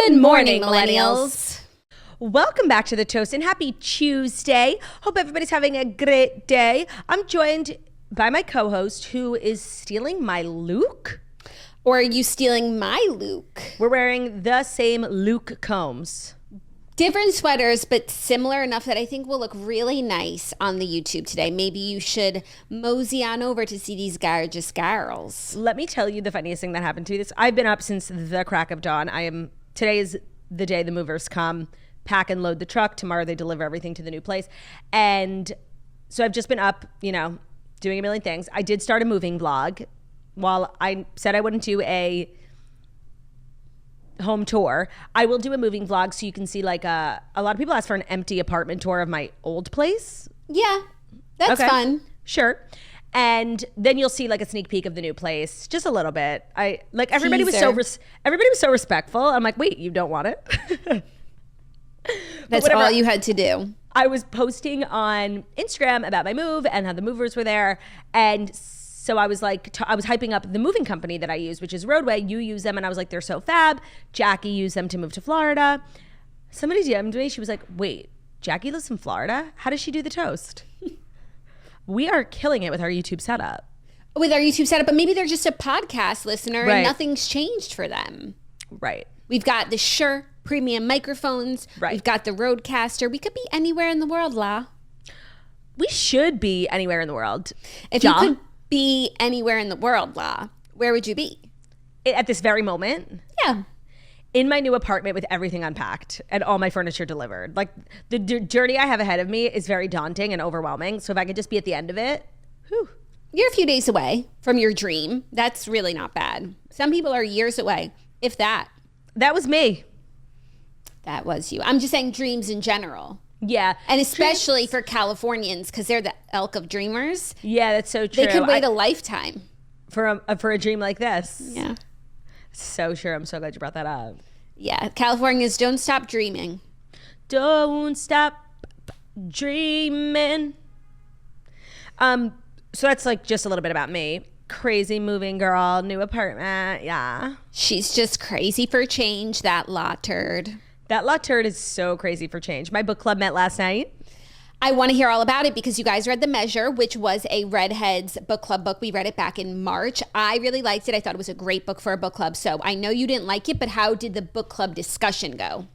Good morning, millennials. Welcome back to The Toast and happy Tuesday. Hope everybody's having a great day. I'm joined by my co-host who is stealing my look. Or are you stealing my look? We're wearing the same Luke Combs. Different sweaters, but similar enough that I think will look really nice on the YouTube today. Maybe you should mosey on over to see these gorgeous girls. Let me tell you the funniest thing that happened to me. I've been up since the crack of dawn. Today is the day the movers come, pack and load the truck. Tomorrow they deliver everything to the new place. And so I've just been up, doing a million things. I did start a moving vlog. While I said I wouldn't do a home tour, I will do a moving vlog so you can see a lot of people ask for an empty apartment tour of my old place. Yeah, that's fun. Sure. And then you'll see a sneak peek of the new place, just a little bit. Everybody was so respectful. I'm like, wait, you don't want it? That's all you had to do. I was posting on Instagram about my move and how the movers were there, and so I was I was hyping up the moving company that I use, which is Roadway. You use them, and I was like, they're so fab. Jackie used them to move to Florida. Somebody DM'd me. She was like, wait, Jackie lives in Florida? How does she do the toast? We are killing it with our YouTube setup. But maybe they're just a podcast listener and nothing's changed for them. Right. We've got the Shure premium microphones. Right. We've got the Rodecaster. We could be anywhere in the world, La. We should be anywhere in the world. If you could be anywhere in the world, La, where would you be? At this very moment? Yeah. In my new apartment with everything unpacked and all my furniture delivered. The journey I have ahead of me is very daunting and overwhelming. So if I could just be at the end of it, whew. You're a few days away from your dream. That's really not bad. Some people are years away, if that. That was me. That was you. I'm just saying dreams in general. Yeah. And especially for Californians, because they're the elk of dreamers. Yeah, that's so true. They could wait a lifetime. For a dream like this. Yeah. So sure. I'm so glad you brought that up. Yeah. Californians, don't stop dreaming. Don't stop dreaming. So that's just a little bit about me. Crazy moving girl, new apartment. Yeah. She's just crazy for change, that La Turd. That La Turd is so crazy for change. My book club met last night. I want to hear all about it because you guys read The Measure, which was a Redheads book club book. We read it back in March. I really liked it. I thought it was a great book for a book club. So I know you didn't like it, but how did the book club discussion go?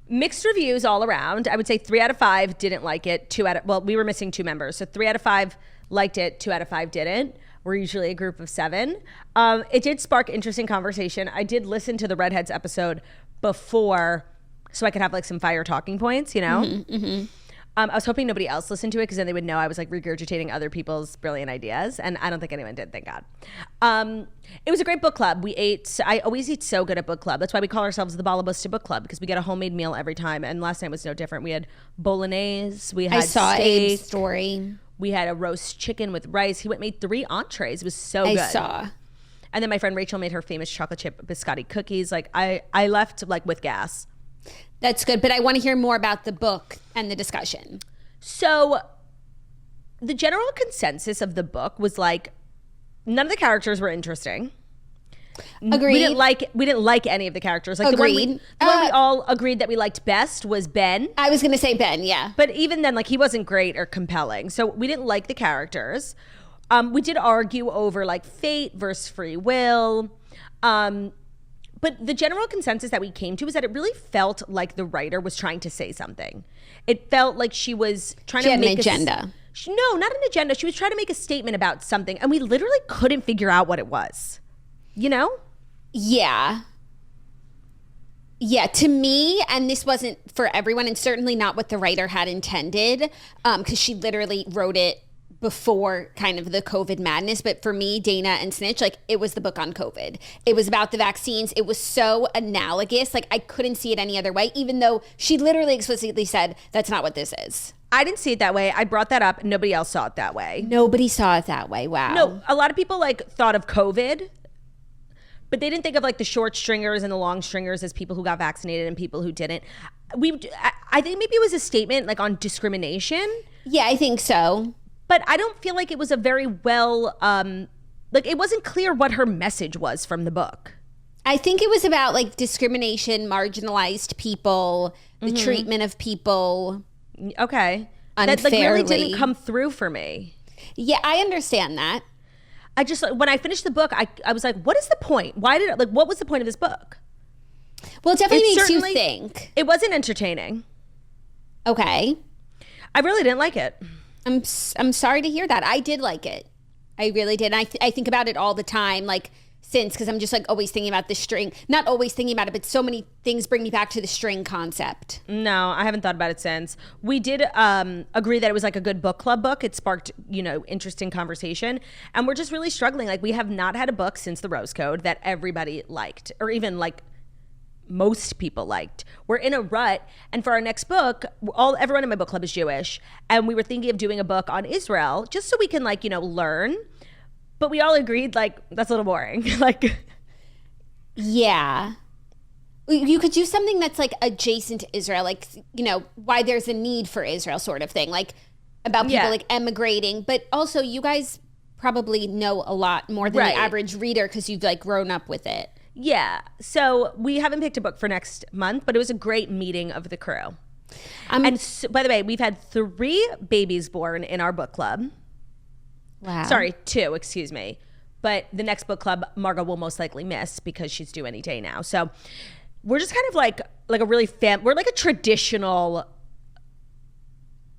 Mixed reviews all around. I would say 3 out of 5 didn't like it. We were missing 2 members. So 3 out of 5 liked it. 2 out of 5 didn't. We're usually a group of 7. It did spark interesting conversation. I did listen to the Redheads episode before so I could have some fire talking points, Mm-hmm, mm-hmm. I was hoping nobody else listened to it because then they would know I was regurgitating other people's brilliant ideas. And I don't think anyone did, thank God. It was a great book club. I always eat so good at book club. That's why we call ourselves the Balabusta Book Club, because we get a homemade meal every time. And last night was no different. We had bolognese. We had I saw steak. Abe's story. We had a roast chicken with rice. He made 3 entrees. It was so good. I saw. And then my friend Rachel made her famous chocolate chip biscotti cookies. I left with gas. That's good, but I want to hear more about the book and the discussion. So the general consensus of the book was none of the characters were interesting. Agreed. We didn't like any of the characters. Agreed. The one we all agreed that we liked best was Ben. I was going to say Ben, yeah. But even then, he wasn't great or compelling. So we didn't like the characters. We did argue over fate versus free will. But the general consensus that we came to is that it really felt like the writer was trying to say something. It felt like she was trying to make an agenda. No, not an agenda. She was trying to make a statement about something, and we literally couldn't figure out what it was. Yeah. Yeah, to me, and this wasn't for everyone, and certainly not what the writer had intended, because she literally wrote it before kind of the COVID madness. But for me, Dana and Snitch, it was the book on COVID. It was about the vaccines. It was so analogous. I couldn't see it any other way, even though she literally explicitly said, that's not what this is. I didn't see it that way. I brought that up. Nobody else saw it that way. Nobody saw it that way. Wow. No, a lot of people thought of COVID, but they didn't think of the short stringers and the long stringers as people who got vaccinated and people who didn't. I think maybe it was a statement on discrimination. Yeah, I think so. But I don't feel like it was a very well, it wasn't clear what her message was from the book. I think it was about like discrimination, marginalized people, the treatment of people. Okay. Unfairly. That like really didn't come through for me. Yeah, I understand that. I just, when I finished the book, I was like, what is the point? What was the point of this book? Well, it definitely makes you think. It wasn't entertaining. Okay. I really didn't like it. I'm sorry to hear that. I did like it. I really did. And I think about it all the time, like since, because I'm just like always thinking about the string. Not always thinking about it, but so many things bring me back to the string concept. No, I haven't thought about it since. We did agree that it was like a good book club book. It sparked, interesting conversation. And we're just really struggling. Like we have not had a book since The Rose Code that everybody liked, or even like most people liked. We're in a rut, and for our next book, everyone in my book club is Jewish, and we were thinking of doing a book on Israel just so we can learn. But we all agreed that's a little boring. Yeah. You could do something that's like adjacent to Israel, why there's a need for Israel sort of thing, like about people emigrating, but also you guys probably know a lot more than the average reader because you've grown up with it. Yeah. So we haven't picked a book for next month, but it was a great meeting of the crew. And so, by the way, we've had 3 babies born in our book club. Wow. Sorry, 2, excuse me. But the next book club, Margot will most likely miss because she's due any day now. So we're just kind of like a really we're like a traditional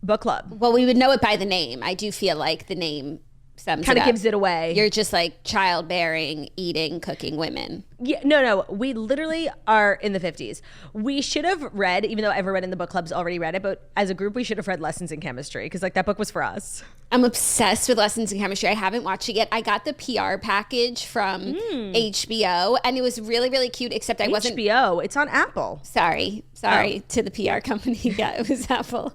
book club. Well, we would know it by the name. I do feel like the name sums kind it of up. Gives it away. You're just like childbearing, eating, cooking women. Yeah, no, we literally are in the 50s. We should have read, even though everyone in the book club's already read it, but as a group we should have read Lessons in Chemistry because that book was for us. I'm obsessed with Lessons in Chemistry. I haven't watched it yet. I got the PR package from HBO and it was really, really cute, except I wasn't... HBO, it's on Apple. Sorry to the PR company. Yeah, it was Apple.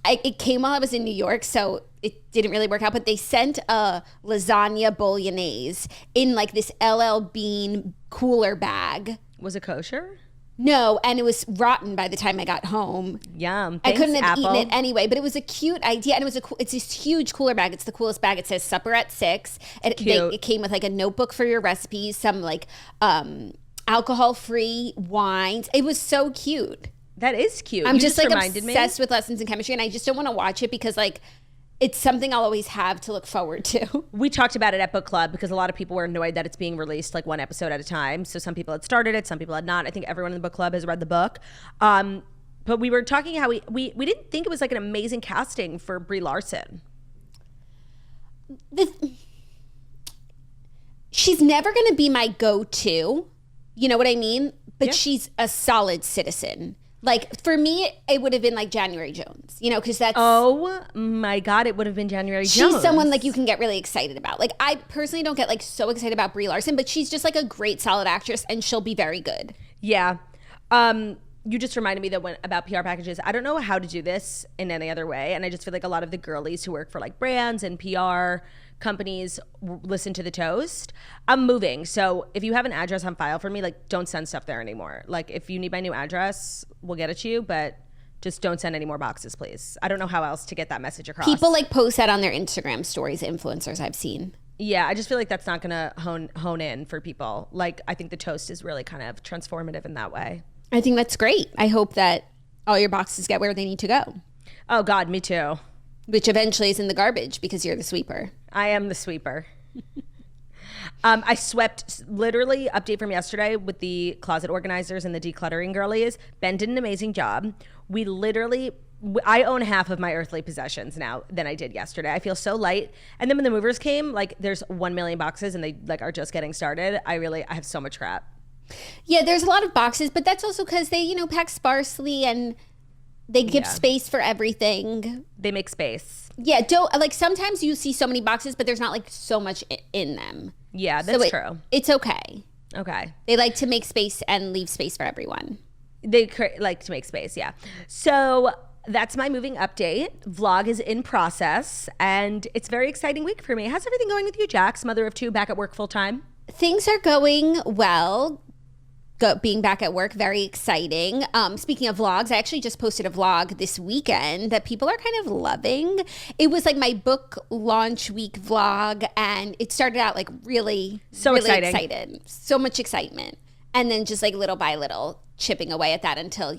It came while I was in New York, so it didn't really work out, but they sent a lasagna bolognese in this LL Bean cooler bag. Was it kosher? No, and it was rotten by the time I got home. Yum. I couldn't have eaten it anyway, but it was a cute idea, and it's this huge cooler bag. It's the coolest bag. It says supper at 6. It came with a notebook for your recipes, some alcohol-free wines. It was so cute. That is cute. I'm just obsessed with Lessons in Chemistry, and I just don't want to watch it because it's something I'll always have to look forward to. We talked about it at book club because a lot of people were annoyed that it's being released one episode at a time. So some people had started it, some people had not. I think everyone in the book club has read the book. But we were talking how we didn't think it was an amazing casting for Brie Larson. She's never going to be my go-to. You know what I mean? But she's a solid citizen. For me, it would have been January Jones, because that's... Oh, my God, it would have been January Jones. She's someone you can get really excited about. I personally don't get so excited about Brie Larson, but she's just a great, solid actress, and she'll be very good. Yeah. You just reminded me about PR packages. I don't know how to do this in any other way, and I just feel a lot of the girlies who work for brands and PR companies listen to the toast. I'm moving, so if you have an address on file for me, don't send stuff there anymore. If you need my new address, we'll get it to you, but just don't send any more boxes, please. I don't know how else to get that message across. People post that on their Instagram stories, influencers I've seen. Yeah, I just feel that's not gonna hone in for people. I think the toast is really kind of transformative in that way. I think that's great. I hope that all your boxes get where they need to go. Oh God, me too. Which eventually is in the garbage because you're the sweeper. I am the sweeper. I swept, literally, update from yesterday with the closet organizers and the decluttering girlies. Ben did an amazing job. I own half of my earthly possessions now than I did yesterday. I feel so light. And then when the movers came, there's 1 million boxes and they are just getting started. I have so much crap. Yeah, there's a lot of boxes, but that's also because they, pack sparsely and they give space for everything. They make space. Yeah, sometimes you see so many boxes, but there's not so much in them. Yeah, that's true. It's okay. Okay. They like to make space and leave space for everyone. They like to make space, yeah. So that's my moving update. Vlog is in process, and it's a very exciting week for me. How's everything going with you, Jax, mother of 2, back at work full time? Things are going well. being back at work, very exciting. Speaking of vlogs, I actually just posted a vlog this weekend that people are kind of loving. It was like my book launch week vlog, and it started out like really excited. So much excitement. And then just like little by little chipping away at that until,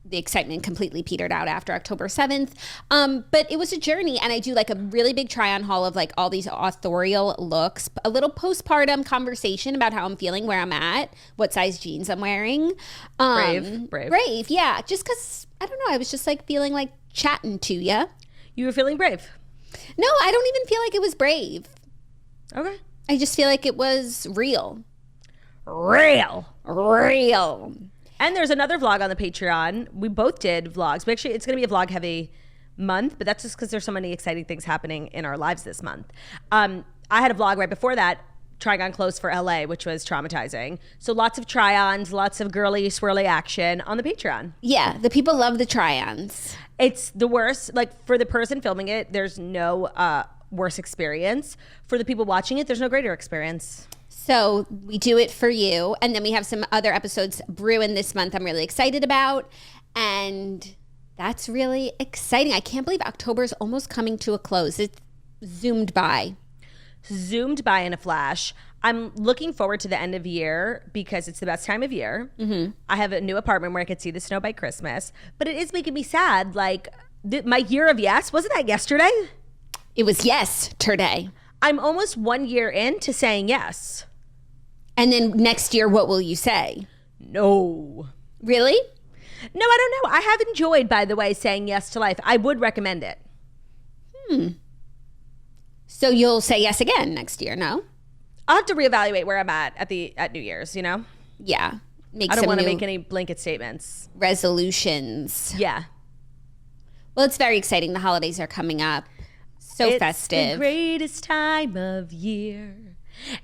the excitement completely petered out after October 7th. But it was a journey, and I do like a really big try on haul of like all these authorial looks, a little postpartum conversation about how I'm feeling, where I'm at, what size jeans I'm wearing. Brave. Yeah. Just cause I don't know. I was just like feeling like chatting to you. You were feeling brave? No, I don't even feel like it was brave. Okay. I just feel like it was real. Real. And there's another vlog on the Patreon. We both did vlogs. But actually, it's going to be a vlog heavy month, but that's just because there's so many exciting things happening in our lives this month. I had a vlog right before that, trying on clothes for LA, which was traumatizing. So lots of try-ons, lots of girly, swirly action on the Patreon. Yeah, the people love the try-ons. It's the worst. Like, for the person filming it, there's no worse experience. For the people watching it, there's no greater experience. So we do it for you. And then we have some other episodes brewing this month I'm really excited about. And that's really exciting. I can't believe October is almost coming to a close. It's zoomed by in a flash. I'm looking forward to the end of year because it's the best time of year. Mm-hmm. I have a new apartment where I could see the snow by Christmas. But it is making me sad. Like, my year of yes, wasn't that yesterday? It was yes, Turdy. I'm almost 1 year into saying yes. And then next year, what will you say? No. Really? No, I don't know. I have enjoyed, by the way, saying yes to life. I would recommend it. So you'll say yes again next year, no? I'll have to reevaluate where I'm at New Year's, Yeah. I don't want to make any blanket statements. Resolutions. Yeah. Well, it's very exciting. The holidays are coming up. So festive. It's the greatest time of year.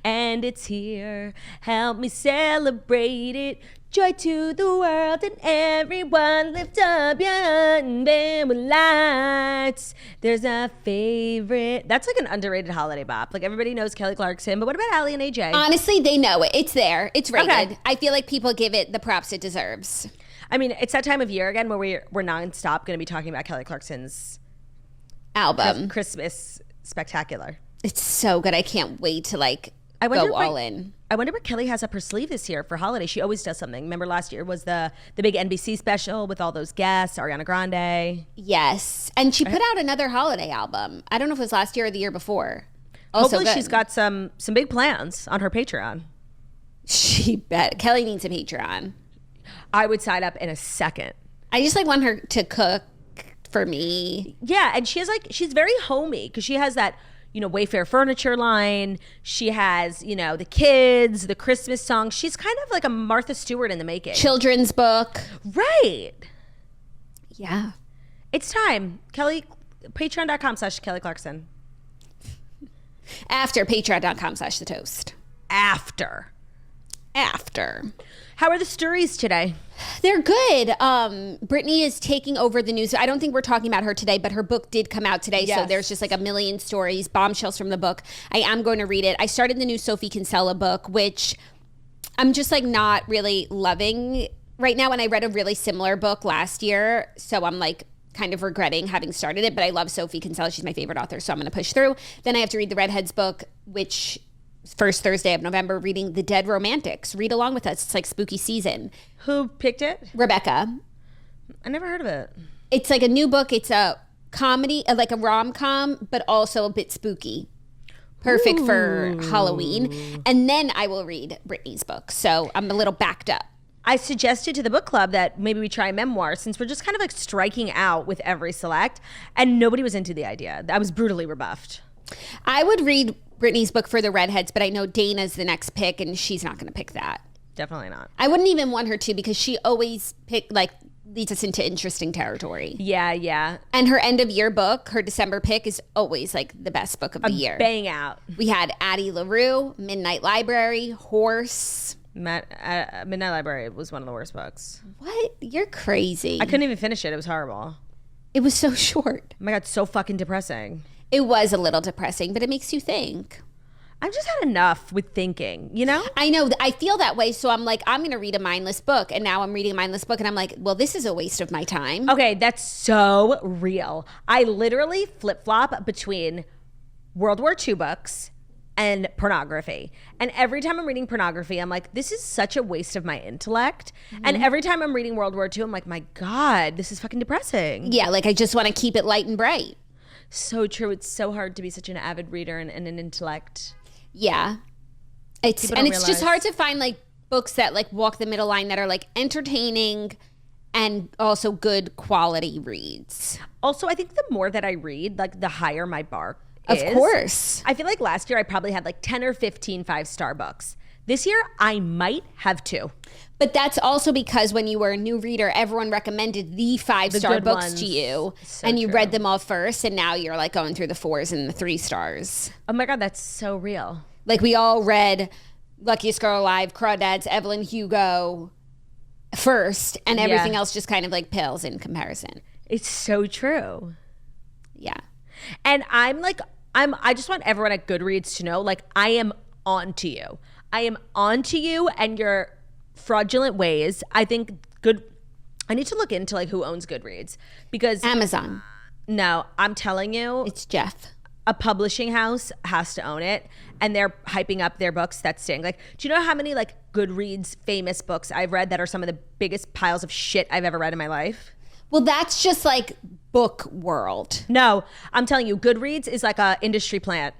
And it's here. Help me celebrate it. Joy to the world and everyone. Lift up your unveiled lights. There's a favorite. That's like an underrated holiday bop. Like, everybody knows Kelly Clarkson, but what about Allie and AJ? Honestly, they know it. It's there. It's rated. Okay. I feel like people give it the props it deserves. I mean, it's that time of year again where we're nonstop going to be talking about Kelly Clarkson's album. Christmas Spectacular. It's so good. I can't wait to go all in. I wonder what Kelly has up her sleeve this year for holiday. She always does something. Remember last year was the big NBC special with all those guests, Ariana Grande. Yes. And she put out another holiday album. I don't know if it was last year or the year before. Also Hopefully she's got some big plans on her Patreon. She bet. Kelly needs a Patreon. I would sign up in a second. I just want her to cook for me. Yeah, and she's very homey because she has that, Wayfair furniture line. She has, the kids, the Christmas songs. She's kind of like a Martha Stewart in the making. Children's book. Right. Yeah. It's time. Kelly, patreon.com/Kelly Clarkson. After patreon.com/The Toast. After. How are the stories today? They're good. Brittany is taking over the news. I don't think we're talking about her today, but her book did come out today. Yes. So there's just like a million stories, bombshells from the book. I am going to read it. I started the new Sophie Kinsella book, which I'm just not really loving right now. And I read a really similar book last year. So I'm kind of regretting having started it, but I love Sophie Kinsella. She's my favorite author. So I'm going to push through. Then I have to read the Redheads book, which first Thursday of November, reading The Dead Romantics. Read along with us. It's like spooky season. Who picked it? Rebecca. I never heard of it. It's like a new book. It's a comedy, like a rom-com, but also a bit spooky. Perfect for Halloween. And then I will read Brittany's book. So I'm a little backed up. I suggested to the book club that maybe we try memoir since we're just kind of striking out with every select. And nobody was into the idea. I was brutally rebuffed. I would read Brittany's book for the Redheads, but I know Dana's the next pick, and she's not going to pick that. Definitely not. I wouldn't even want her to because she always leads us into interesting territory. Yeah. And her end of year book, her December pick, is always the best book of the year. Bang out. We had Addie LaRue, Midnight Library, Horse. Midnight Library was one of the worst books. What? You're crazy. I couldn't even finish it. It was horrible. It was so short. Oh my God, so fucking depressing. It was a little depressing, but it makes you think. I've just had enough with thinking, you know? I know. I feel that way. So I'm like, I'm going to read a mindless book. And now I'm reading a mindless book. And I'm like, well, this is a waste of my time. Okay, that's so real. I literally flip-flop between World War II books and pornography. And every time I'm reading pornography, I'm like, this is such a waste of my intellect. And every time I'm reading World War II, I'm like, my God, this is fucking depressing. Yeah, like I just want to keep it light and bright. So true. It's so hard to be such an avid reader and an intellect. Yeah. It's just hard to find like books that like walk the middle line that are like entertaining and also good quality reads. Also, I think the more that I read, like the higher my bar is. Of course. I feel like last year I probably had like 10 or 15 5-star books. This year I might have 2. But that's also because when you were a new reader, everyone recommended the 5-star books ones. to you. So and you true. read them all first. And now you're like going through the 4s and the 3 stars. Oh my God, that's so real. Like we all read Luckiest Girl Alive, Crawdads, Evelyn Hugo first. And everything else just kind of like pales in comparison. It's so true. Yeah. And I just want everyone at Goodreads to know, like, I am on to you. I am on to you and your fraudulent ways. I think I need to look into like who owns Goodreads because Amazon. No, I'm telling you, It's Jeff. a publishing house has to own it, and they're hyping up their books that sting. Like, do you know how many like Goodreads famous books I've read that are some of the biggest piles of shit I've ever read in my life? Well, that's just like book world. No, I'm telling you, Goodreads is like a industry plant.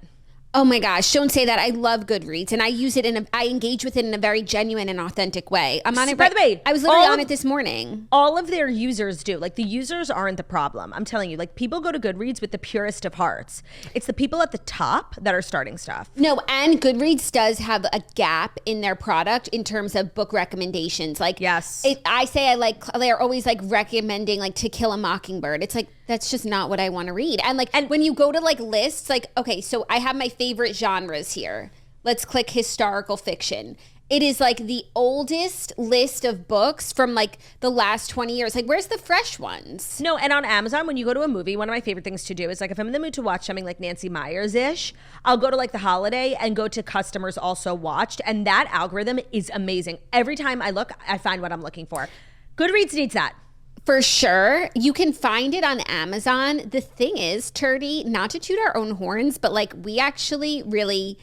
Oh my gosh, don't say that. I love Goodreads and I use it I engage with it in a very genuine and authentic way. I'm on it. By the way, I was literally on it this morning. All of their users do. Like, the users aren't the problem. I'm telling you, like, people go to Goodreads with the purest of hearts. It's the people at the top that are starting stuff. No, and Goodreads does have a gap in their product in terms of book recommendations. Like, Yes. they're always like recommending like To Kill a Mockingbird. It's like, that's just not what I want to read. And when you go to like lists, like, okay, so I have my favorite genres here. Let's click historical fiction. It is like the oldest list of books from like the last 20 years. Like, where's the fresh ones? No, and on Amazon, when you go to a movie, one of my favorite things to do is like if I'm in the mood to watch something like Nancy Meyers-ish, I'll go to like The Holiday and go to customers also watched. And that algorithm is amazing. Every time I look, I find what I'm looking for. Goodreads needs that. For sure. You can find it on Amazon. The thing is, Turdy, not to toot our own horns, but like we actually really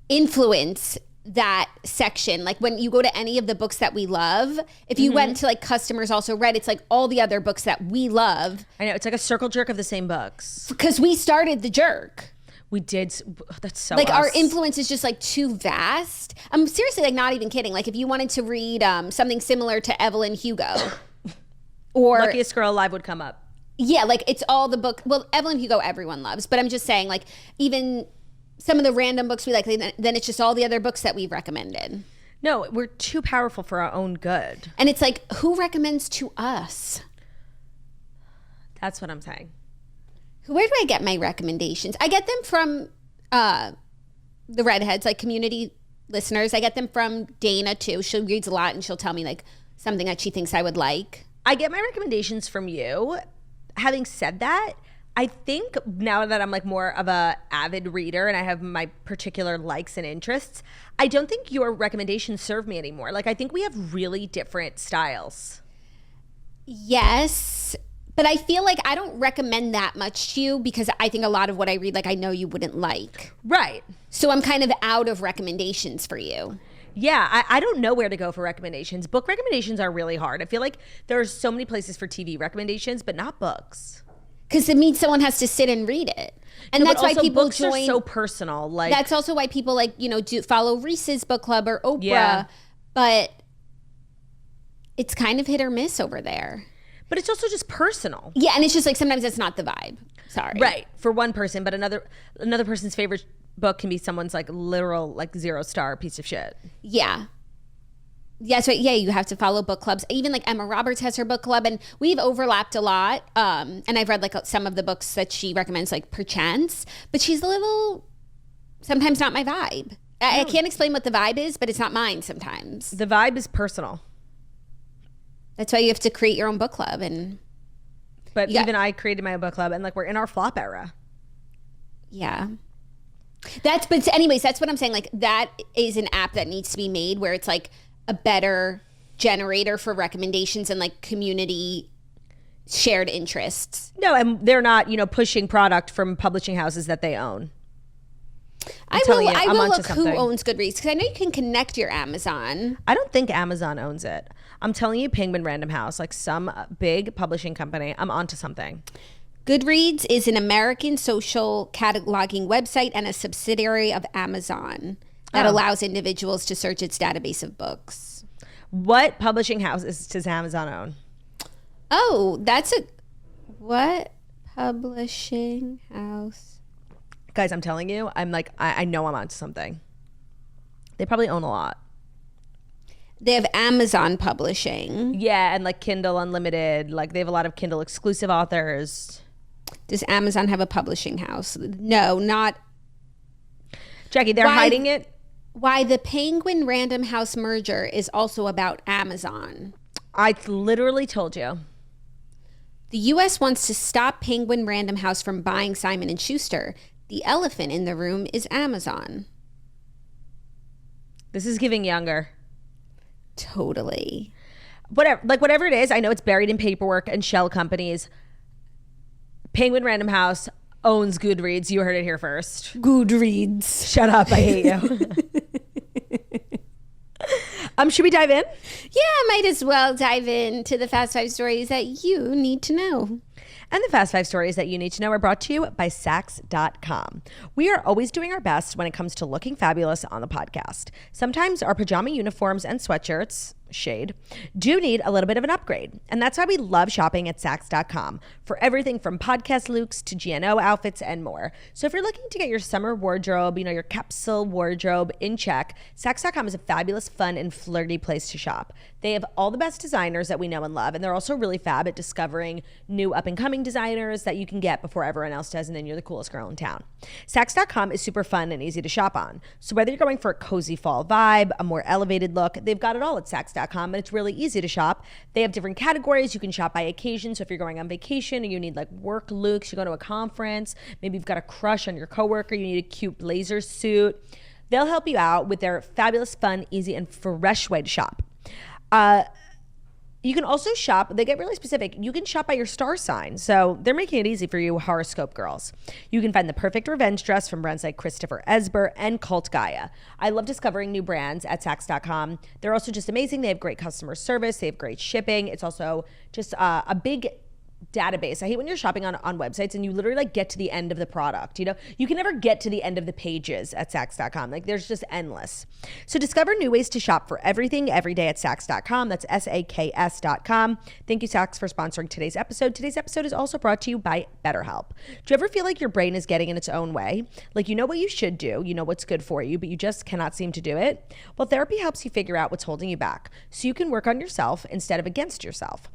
influence that section. Like when you go to any of the books that we love, if you went to like customers also read, it's like all the other books that we love. I know, it's like a circle jerk of the same books. Because we started the jerk. We did. That's so like us. Our influence is just like too vast. I'm seriously like not even kidding. Like if you wanted to read something similar to Evelyn Hugo or Luckiest Girl Alive would come up. Yeah, like it's all the book. Well, Evelyn Hugo everyone loves, but I'm just saying like even some of the random books we like, then it's just all the other books that we've recommended. No, we're too powerful for our own good. And it's like, who recommends to us? That's what I'm saying. Where do I get my recommendations? I get them from the redheads, like community listeners. I get them from Dana too. She reads a lot and she'll tell me like something that she thinks I would like. I get my recommendations from you. Having said that, I think now that I'm like more of a avid reader and I have my particular likes and interests, I don't think your recommendations serve me anymore. Like I think we have really different styles. Yes. But I feel like I don't recommend that much to you because I think a lot of what I read, like I know you wouldn't like. Right. So I'm kind of out of recommendations for you. Yeah, I don't know where to go for recommendations. Book recommendations are really hard. I feel like there are so many places for TV recommendations, but not books. Because it means someone has to sit and read it. And No, that's but why also people books join. are so personal. Like That's also why people like, you know, do follow Reese's book club or Oprah. Yeah. But it's kind of hit or miss over there. But it's also just personal. Yeah, and it's just like sometimes it's not the vibe. Sorry. Right. For one person, but another person's favorite book can be someone's like literal like 0-star piece of shit. Yeah. Yeah, so yeah, you have to follow book clubs. Even like Emma Roberts has her book club and we've overlapped a lot. And I've read like some of the books that she recommends like perchance, but she's a little sometimes not my vibe. I can't explain what the vibe is, but it's not mine sometimes. The vibe is personal. That's why you have to create your own book club. But even I created my own book club and like we're in our flop era. Yeah. But anyways, that's what I'm saying. Like, that is an app that needs to be made where it's like a better generator for recommendations and like community shared interests. No, and they're not, pushing product from publishing houses that they own. I will look who owns Goodreads, because I know you can connect your Amazon. I don't think Amazon owns it. I'm telling you, Penguin Random House, like some big publishing company. I'm onto something. Goodreads is an American social cataloging website and a subsidiary of Amazon that allows individuals to search its database of books. What publishing houses does Amazon own? Oh, what publishing house? Guys, I'm telling you, I know I'm onto something. They probably own a lot. They have Amazon Publishing. Yeah, and like Kindle Unlimited. Like they have a lot of Kindle exclusive authors. Does Amazon have a publishing house? No, not. Jackie, they're hiding it. Why the Penguin Random House merger is also about Amazon. I literally told you. The U.S. wants to stop Penguin Random House from buying Simon & Schuster. The elephant in the room is Amazon. This is giving younger. Totally. Whatever it is, I know it's buried in paperwork and shell companies. Penguin Random House owns Goodreads. You heard it here first. Goodreads. Shut up. I hate you. Should we dive in? Yeah, might as well dive into the Fast 5 stories that you need to know. And the Fast 5 stories that you need to know are brought to you by Saks.com. We are always doing our best when it comes to looking fabulous on the podcast. Sometimes our pajama uniforms and sweatshirts, shade, do need a little bit of an upgrade. And that's why we love shopping at Saks.com for everything from podcast looks to GNO outfits and more. So if you're looking to get your summer wardrobe, your capsule wardrobe in check, Saks.com is a fabulous, fun, and flirty place to shop. They have all the best designers that we know and love, and they're also really fab at discovering new up-and-coming designers that you can get before everyone else does, and then you're the coolest girl in town. Saks.com is super fun and easy to shop on. So whether you're going for a cozy fall vibe, a more elevated look, they've got it all at Saks.com, and it's really easy to shop. They have different categories. You can shop by occasion. So if you're going on vacation or you need like work looks, you go to a conference, maybe you've got a crush on your coworker, you need a cute blazer suit, they'll help you out with their fabulous, fun, easy, and fresh way to shop. You can also shop, they get really specific, you can shop by your star sign. So they're making it easy for you horoscope girls. You can find the perfect revenge dress from brands like Christopher Esber and Cult Gaia. I love discovering new brands at Saks.com. They're also just amazing. They have great customer service. They have great shipping. It's also just a big database. I hate when you're shopping on websites and you literally get to the end of the product. You can never get to the end of the pages at Saks.com. There's just endless. So discover new ways to shop for everything every day at Saks.com. That's SAKS.com. Thank you, Saks, for sponsoring today's episode. Today's episode is also brought to you by BetterHelp. Do you ever feel like your brain is getting in its own way? Like you know what you should do, you know what's good for you, but you just cannot seem to do it? Well, therapy helps you figure out what's holding you back so you can work on yourself instead of against yourself.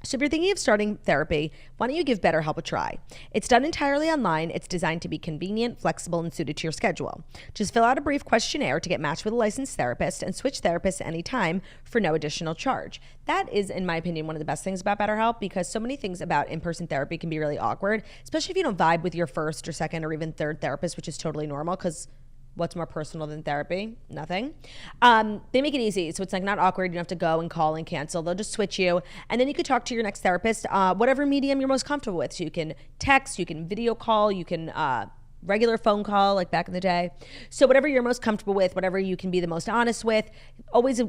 So if you're thinking of starting therapy, why don't you give BetterHelp a try? It's done entirely online. It's designed to be convenient, flexible, and suited to your schedule. Just fill out a brief questionnaire to get matched with a licensed therapist and switch therapists anytime for no additional charge. That is, in my opinion, one of the best things about BetterHelp, because so many things about in-person therapy can be really awkward, especially if you don't vibe with your first or second or even third therapist, which is totally normal because what's more personal than therapy? Nothing. They make it easy. So it's not awkward. You don't have to go and call and cancel. They'll just switch you. And then you could talk to your next therapist, whatever medium you're most comfortable with. So you can text, you can video call, you can regular phone call like back in the day. So whatever you're most comfortable with, whatever you can be the most honest with,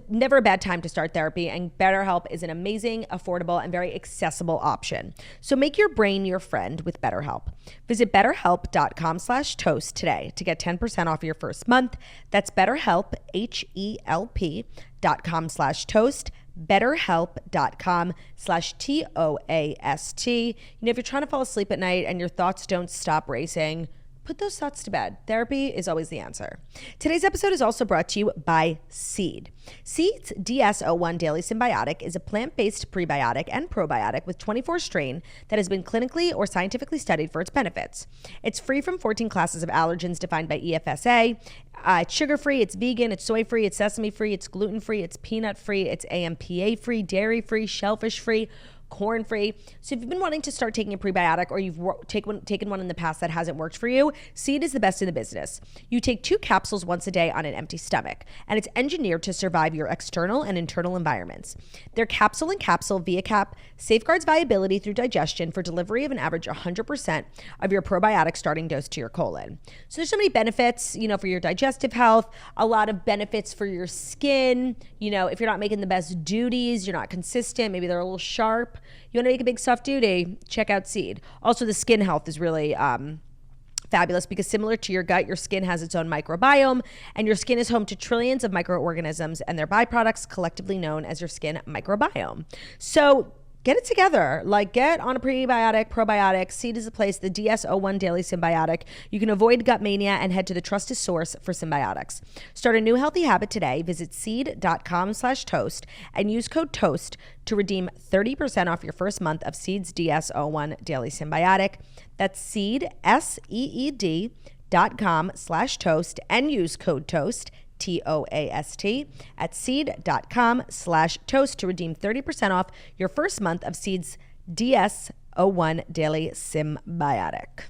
never a bad time to start therapy. And BetterHelp is an amazing, affordable, and very accessible option. So make your brain your friend with BetterHelp. Visit betterhelp.com/toast today to get 10% off your first month. That's BetterHelp, HELP.com/toast. BetterHelp.com/TOAST. If you're trying to fall asleep at night and your thoughts don't stop racing, put those thoughts to bed. Therapy is always the answer. Today's episode is also brought to you by Seed. Seed's DS-01 Daily Symbiotic is a plant-based prebiotic and probiotic with 24 strain that has been clinically or scientifically studied for its benefits. It's free from 14 classes of allergens defined by EFSA. It's sugar-free, it's vegan, it's soy-free, it's sesame-free, it's gluten-free, it's peanut-free, it's AMPA-free, dairy-free, shellfish-free. corn-free. So if you've been wanting to start taking a prebiotic or you've taken one in the past that hasn't worked for you, Seed is the best in the business. You take 2 capsules once a day on an empty stomach, and it's engineered to survive your external and internal environments. Their capsule-in-capsule ViaCap safeguards viability through digestion for delivery of an average 100% of your probiotic starting dose to your colon. So there's so many benefits, for your digestive health, a lot of benefits for your skin. If you're not making the best duties, you're not consistent, maybe they're a little sharp, you want to make a big soft duty, check out Seed. Also, the skin health is really fabulous because similar to your gut, your skin has its own microbiome, and your skin is home to trillions of microorganisms and their byproducts, collectively known as your skin microbiome. So get it together. Get on a probiotic. Seed is the place, the DS-01 Daily Symbiotic. You can avoid gut mania and head to the trusted source for symbiotics. Start a new healthy habit today. Visit seed.com/toast and use code TOAST to redeem 30% off your first month of Seed's DS-01 Daily Symbiotic. That's Seed, SEED.com/toast and use code TOAST. TOAST at seed.com/toast to redeem 30% off your first month of Seed's DS-01 Daily Symbiotic.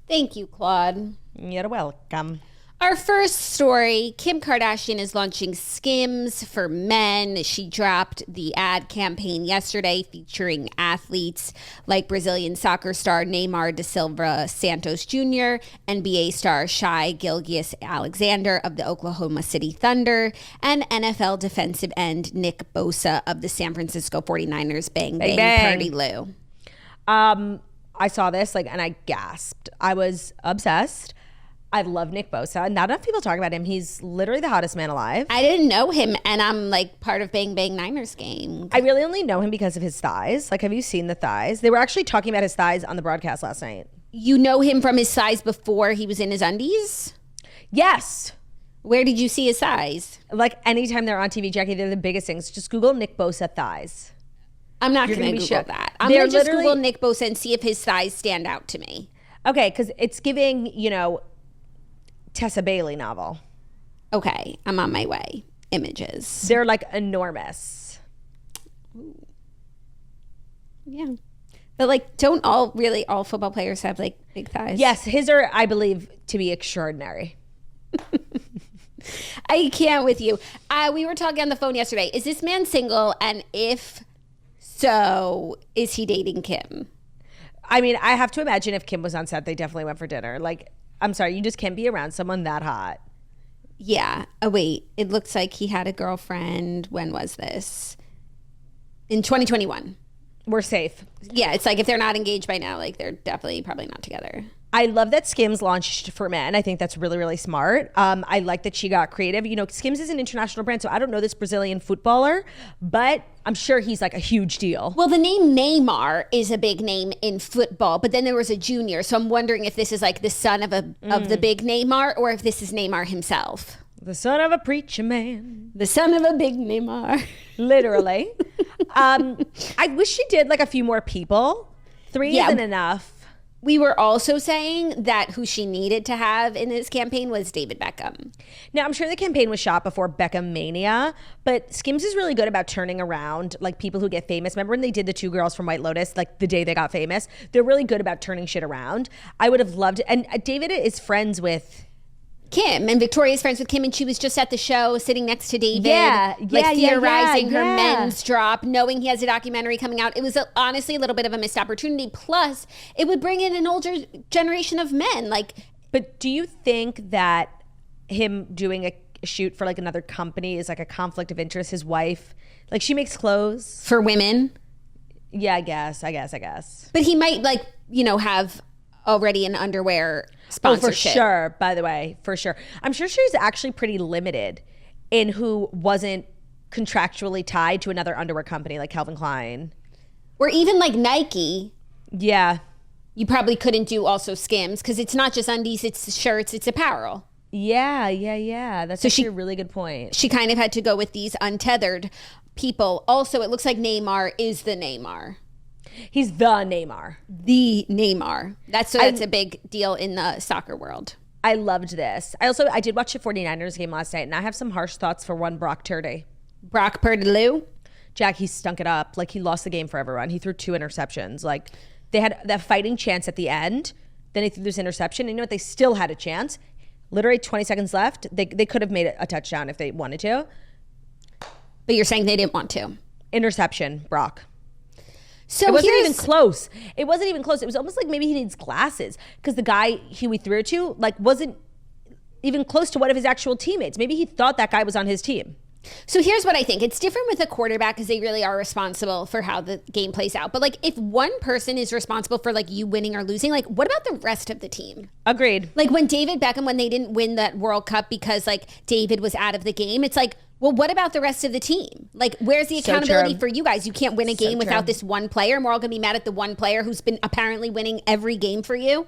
Thank you, Claude. You're welcome. Our first story, Kim Kardashian is launching Skims for men. She dropped the ad campaign yesterday featuring athletes like Brazilian soccer star Neymar da Silva Santos Jr., NBA star Shai Gilgeous-Alexander of the Oklahoma City Thunder, and NFL defensive end Nick Bosa of the San Francisco 49ers. Bang, bang, bang. Turdy Lou. I saw this and I gasped. I was obsessed. I love Nick Bosa. Not enough people talk about him. He's literally the hottest man alive. I didn't know him, and I'm part of Bang Bang Niners game. I really only know him because of his thighs. Have you seen the thighs? They were actually talking about his thighs on the broadcast last night. You know him from his size before he was in his undies? Yes. Where did you see his size? Anytime they're on TV, Jackie, they're the biggest things. Just Google Nick Bosa thighs. I'm not going to Google that. I'm going to just Google Nick Bosa and see if his thighs stand out to me. Okay, because it's giving, Tessa Bailey novel. Okay, I'm on my way. Images. They're enormous. Ooh. Yeah. But don't all football players have big thighs? Yes, his are, I believe, to be extraordinary. I can't with you. We were talking on the phone yesterday. Is this man single? And if so, is he dating Kim? I mean, I have to imagine if Kim was on set, they definitely went for dinner. I'm sorry, you just can't be around someone that hot. Yeah. Oh, wait. It looks like he had a girlfriend. When was this? In 2021. We're safe. Yeah. It's if they're not engaged by now, they're definitely probably not together. I love that Skims launched for men. I think that's really, really smart. I like that she got creative. Skims is an international brand, so I don't know this Brazilian footballer, but I'm sure he's a huge deal. Well, the name Neymar is a big name in football, but then there was a junior, so I'm wondering if this is the son of the big Neymar, or if this is Neymar himself. The son of a preacher man. The son of a big Neymar. Literally. I wish she did a few more people. 3 isn't enough. We were also saying that who she needed to have in this campaign was David Beckham. Now, I'm sure the campaign was shot before Beckham Mania, but Skims is really good about turning around people who get famous. Remember when they did the 2 girls from White Lotus, the day they got famous? They're really good about turning shit around. I would have loved it. And David is friends with Kim, and Victoria's friends with Kim, and she was just at the show sitting next to David, theorizing her men's drop, knowing he has a documentary coming out. It was honestly a little bit of a missed opportunity. Plus, it would bring in an older generation of men. But do you think that him doing a shoot for another company is a conflict of interest? His wife, she makes clothes for women. Yeah, I guess. But he might have already an underwear sponsorship. Oh, for sure, by the way, for sure. I'm sure she's actually pretty limited in who wasn't contractually tied to another underwear company like Calvin Klein. Or even Nike. Yeah. You probably couldn't do also Skims because it's not just undies, it's shirts, it's apparel. Yeah. That's actually a really good point. She kind of had to go with these untethered people. Also, it looks like Neymar is the Neymar. He's the Neymar. The Neymar. That's a big deal in the soccer world. I loved this. I did watch the 49ers game last night, and I have some harsh thoughts for one Brock Turdy. Brock Purdy. Jack, he stunk it up. Like, he lost the game for everyone. He threw 2 interceptions. Like, they had that fighting chance at the end. Then he threw this interception. And you know what? They still had a chance. Literally 20 seconds left. They could have made it a touchdown if they wanted to. But you're saying they didn't want to. Interception, Brock. So it wasn't even close. It wasn't even close. It was almost like maybe he needs glasses because the guy we threw it to like wasn't even close to one of his actual teammates. Maybe he thought that guy was on his team. So here's what I think. It's different with a quarterback because they really are responsible for how the game plays out. But like if one person is responsible for like you winning or losing, like what about the rest of the team? Agreed. Like when David Beckham, when they didn't win that World Cup because like David was out of the game, it's like, well, what about the rest of the team? Like, where's the accountability for you guys? You can't win a game without this one player, and we're all going to be mad at the one player who's been apparently winning every game for you.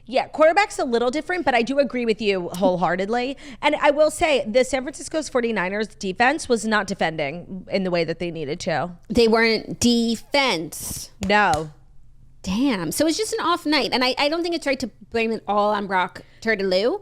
Yeah, quarterback's a little different, but I do agree with you wholeheartedly. And I will say, the San Francisco's 49ers defense was not defending in the way that they needed to. They weren't defense. No. Damn. So it's just an off night. And I don't think it's right to blame it all on Brock Turdy.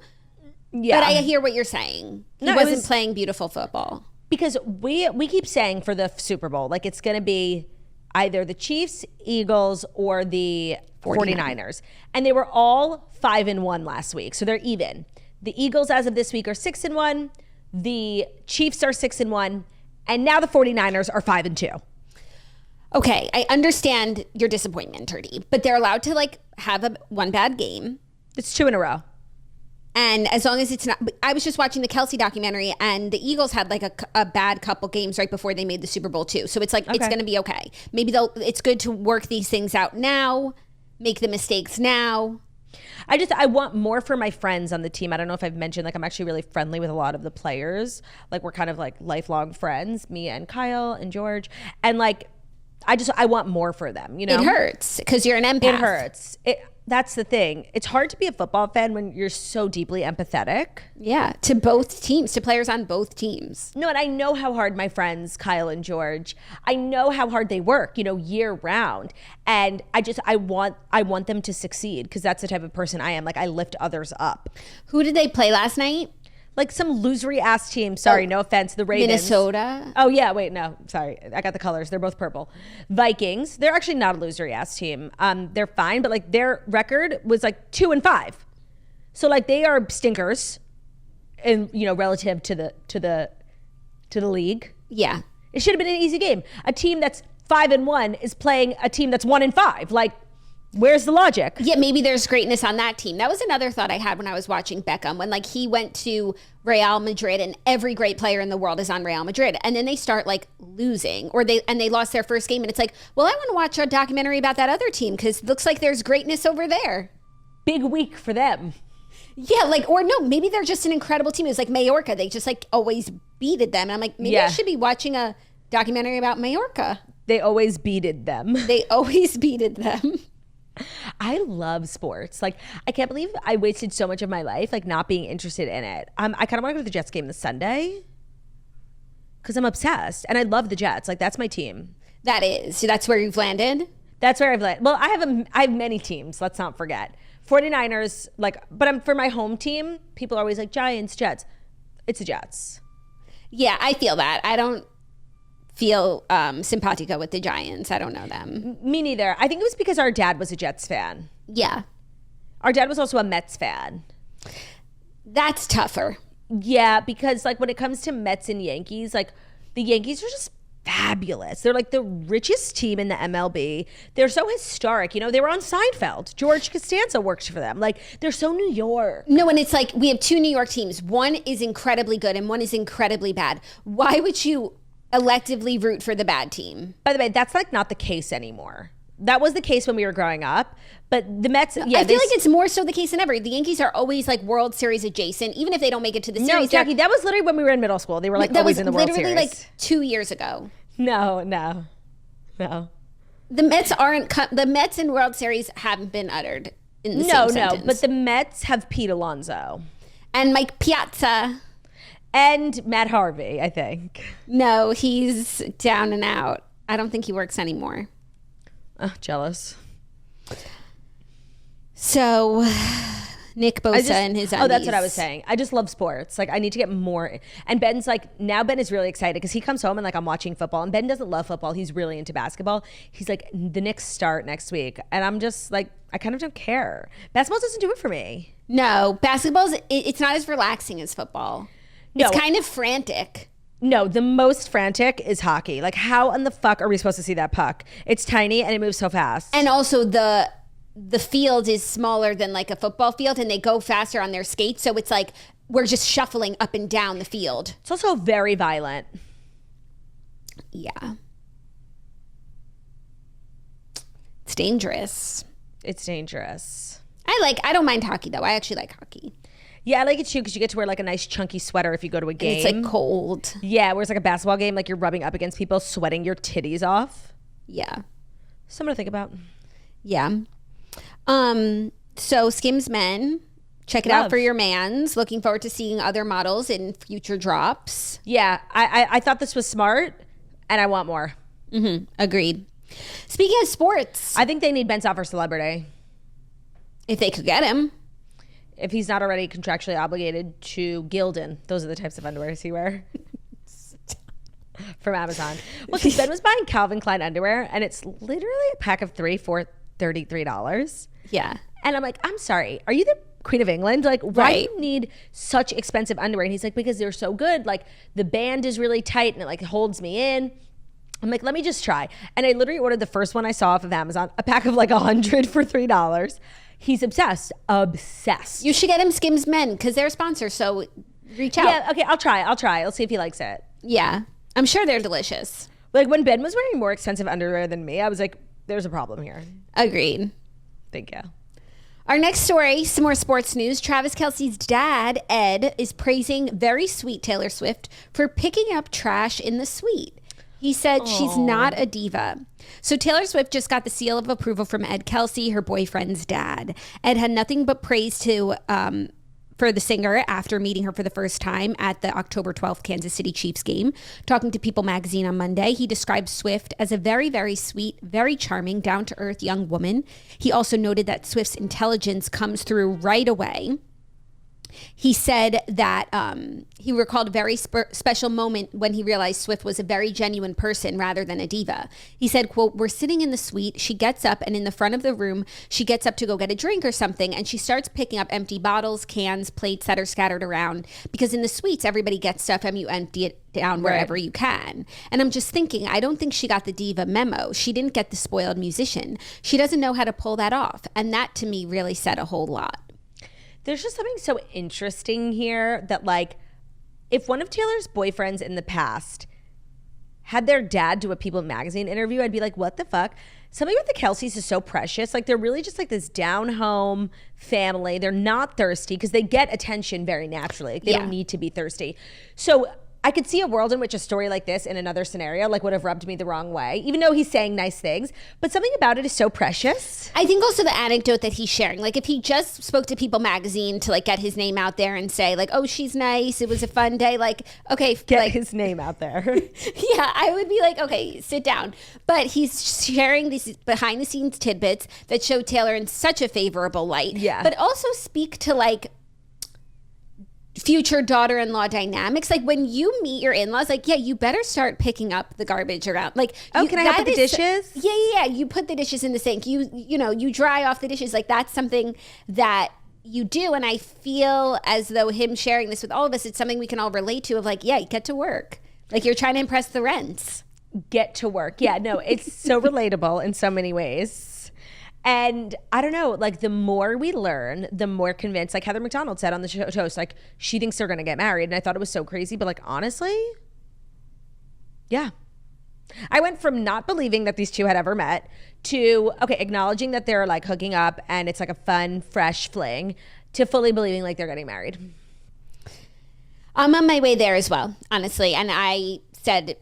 Yeah. But I hear what you're saying. He wasn't playing beautiful football. Because we keep saying for the Super Bowl, like it's going to be either the Chiefs, Eagles, or the 49ers. And they were all 5-1 last week. So they're even. The Eagles as of this week are 6-1. The Chiefs are 6-1. And now the 49ers are 5-2. Okay, I understand your disappointment, Turdy. But they're allowed to like have one bad game. It's 2 in a row. And as long as it's not, I was just watching the Kelce documentary and the Eagles had like a bad couple games right before they made the Super Bowl too. So it's like, it's going to be okay. Maybe it's good to work these things out now, make the mistakes now. I want more for my friends on the team. I don't know if I've mentioned, like I'm actually really friendly with a lot of the players. Like we're kind of like lifelong friends, me and Kyle and George. And like, I want more for them, you know? It hurts because you're an empath. It hurts. That's the thing. It's hard to be a football fan when you're so deeply empathetic. Yeah, to both teams, to players on both teams. No, and I know how hard my friends, Kyle and George, I know how hard they work, year round. And I want them to succeed because that's the type of person I am. Like I lift others up. Who did they play last night? Like some losery ass team. Sorry, no offense. The Ravens. Minnesota. Oh yeah, wait, no, sorry. I got the colors. They're both purple. Vikings. They're actually not a losery ass team. They're fine, but like their record was like 2-5. So like they are stinkers, and relative to the league. Yeah, it should have been an easy game. A team that's 5-1 is playing a team that's 1-5. Like. Where's the logic? Yeah, maybe there's greatness on that team. That was another thought I had when I was watching Beckham, when like he went to Real Madrid and every great player in the world is on Real Madrid. And then they start like losing or they lost their first game. And it's like, well, I want to watch a documentary about that other team because it looks like there's greatness over there. Big week for them. Yeah, like, or no, maybe they're just an incredible team. It was like Mallorca. They just like always beated them. And I'm like, maybe I should be watching a documentary about Mallorca. They always beated them. They always beated them. I love sports. Like, I can't believe I wasted so much of my life, like, not being interested in it. I kind of want to go to the Jets game this Sunday because I'm obsessed. And I love the Jets. Like, that's my team. That is. So that's where you've landed? That's where I've landed. Well, I have many teams. Let's not forget. 49ers, like, but for my home team, people are always like, Giants, Jets. It's the Jets. Yeah, I feel that. I don't feel simpatico with the Giants. I don't know them. Me neither. I think it was because our dad was a Jets fan. Yeah. Our dad was also a Mets fan. That's tougher. Yeah, because like when it comes to Mets and Yankees, like the Yankees are just fabulous. They're like the richest team in the MLB. They're so historic. They were on Seinfeld. George Costanza worked for them. Like they're so New York. No, and it's like we have two New York teams. One is incredibly good and one is incredibly bad. Why would you electively root for the bad team? By the way, that's like not the case anymore. That was the case when we were growing up, but the Mets. I feel like it's more so the case than ever. The Yankees are always like World Series adjacent, even if they don't make it to the series. No, Jackie, that was literally when we were in middle school. They were like always in the World Series. That was literally like 2 years ago. No. The Mets aren't. The Mets in World Series haven't been uttered in the same sentence. No. But the Mets have Pete Alonso and Mike Piazza. And Matt Harvey, I think. No, he's down and out. I don't think he works anymore. Oh, jealous. So, Nick Bosa and his undies. Oh, that's what I was saying. I just love sports. Like, I need to get more. And Ben's like, now Ben is really excited because he comes home and like, I'm watching football. And Ben doesn't love football. He's really into basketball. He's like, the Knicks start next week. And I'm just like, I kind of don't care. Basketball doesn't do it for me. No, basketball's, it's not as relaxing as football. No. It's kind of frantic. No, the most frantic is hockey. Like, how in the fuck are we supposed to see that puck? It's tiny and it moves so fast. And also the field is smaller than like a football field and they go faster on their skates. So it's like we're just shuffling up and down the field. It's also very violent. Yeah. It's dangerous. It's dangerous. I don't mind hockey though. I actually like hockey. Yeah, I like it too because you get to wear like a nice chunky sweater if you go to a game. And it's like cold. Yeah, whereas like a basketball game, like you're rubbing up against people, sweating your titties off. Yeah. Something to think about. Yeah. So Skims Men, check it out for your mans. Looking forward to seeing other models in future drops. Yeah, I thought this was smart and I want more. Mm-hmm. Agreed. Speaking of sports, I think they need Ben for celebrity. If they could get him. If he's not already contractually obligated to Gildan. Those are the types of underwear he wear. From Amazon. Well, because Ben was buying Calvin Klein underwear and it's literally a pack of 3 for $33. Yeah. And I'm like, I'm sorry. Are you the Queen of England? Like, why do you need such expensive underwear? And he's like, because they're so good. Like, the band is really tight and it like holds me in. I'm like, let me just try. And I literally ordered the first one I saw off of Amazon, a pack of like 100 for $3. He's obsessed. Obsessed. You should get him Skims Men because they're a sponsor. So reach out. Yeah, okay, I'll try. I'll see if he likes it. Yeah. I'm sure they're delicious. Like, when Ben was wearing more expensive underwear than me, I was like, there's a problem here. Agreed. Thank you. Our next story, some more sports news. Travis Kelce's dad, Ed, is praising very sweet Taylor Swift for picking up trash in the suite. He said she's not a diva. So Taylor Swift just got the seal of approval from Ed Kelce, her boyfriend's dad. Ed had nothing but praise for the singer after meeting her for the first time at the October 12th Kansas City Chiefs game. Talking to People magazine on Monday, he described Swift as a very, very sweet, very charming, down-to-earth young woman. He also noted that Swift's intelligence comes through right away. He said that he recalled a very special moment when he realized Swift was a very genuine person rather than a diva. He said, quote, we're sitting in the suite. She gets up and in the front of the room, she gets up to go get a drink or something. And she starts picking up empty bottles, cans, plates that are scattered around. Because in the suites, everybody gets stuff and you empty it down wherever you can. And I'm just thinking, I don't think she got the diva memo. She didn't get the spoiled musician. She doesn't know how to pull that off. And that to me really said a whole lot. There's just something so interesting here that, like, if one of Taylor's boyfriends in the past had their dad do a People magazine interview, I'd be like, what the fuck? Something with the Kelces is so precious. Like, they're really just like this down-home family. They're not thirsty because they get attention very naturally. Like, they don't need to be thirsty. So I could see a world in which a story like this in another scenario like would have rubbed me the wrong way, even though he's saying nice things. But something about it is so precious. I think also the anecdote that he's sharing, like if he just spoke to People magazine to like get his name out there and say like, oh, she's nice, it was a fun day, like, okay. Get like, his name out there. Yeah, I would be like, okay, sit down. But he's sharing these behind the scenes tidbits that show Taylor in such a favorable light. Yeah. But also speak to like future daughter-in-law dynamics. Like when you meet your in-laws, like, yeah, you better start picking up the garbage around. Like, oh, can I help with the dishes? Yeah. You put the dishes in the sink. You dry off the dishes. Like that's something that you do. And I feel as though him sharing this with all of us, it's something we can all relate to of like, yeah, get to work. Like you're trying to impress the rents. Get to work. Yeah, no, it's so relatable in so many ways. And I don't know, like the more we learn, the more convinced, like Heather McDonald said on the show Toast, like she thinks they're going to get married. And I thought it was so crazy. But like, honestly, yeah. I went from not believing that these two had ever met to, okay, acknowledging that they're like hooking up and it's like a fun, fresh fling to fully believing like they're getting married. I'm on my way there as well, honestly. And I said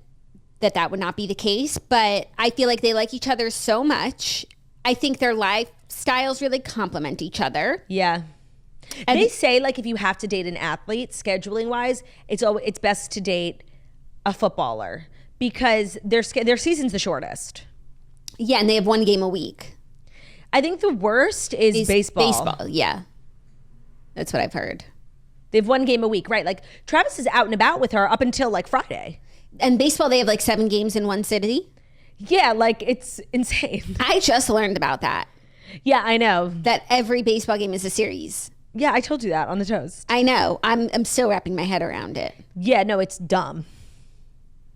that would not be the case. But I feel like they like each other so much. I think their lifestyles really complement each other. Yeah. And they say like if you have to date an athlete, scheduling wise, it's best to date a footballer because their season's the shortest. Yeah, and they have one game a week. I think the worst is baseball. Baseball, yeah. That's what I've heard. They have one game a week, right? Like Travis is out and about with her up until like Friday. And baseball, they have like 7 games in one city. Yeah, like it's insane. I just learned about that. Yeah, I know. That every baseball game is a series. Yeah, I told you that on the toast. I know. I'm still wrapping my head around it. Yeah, no, it's dumb.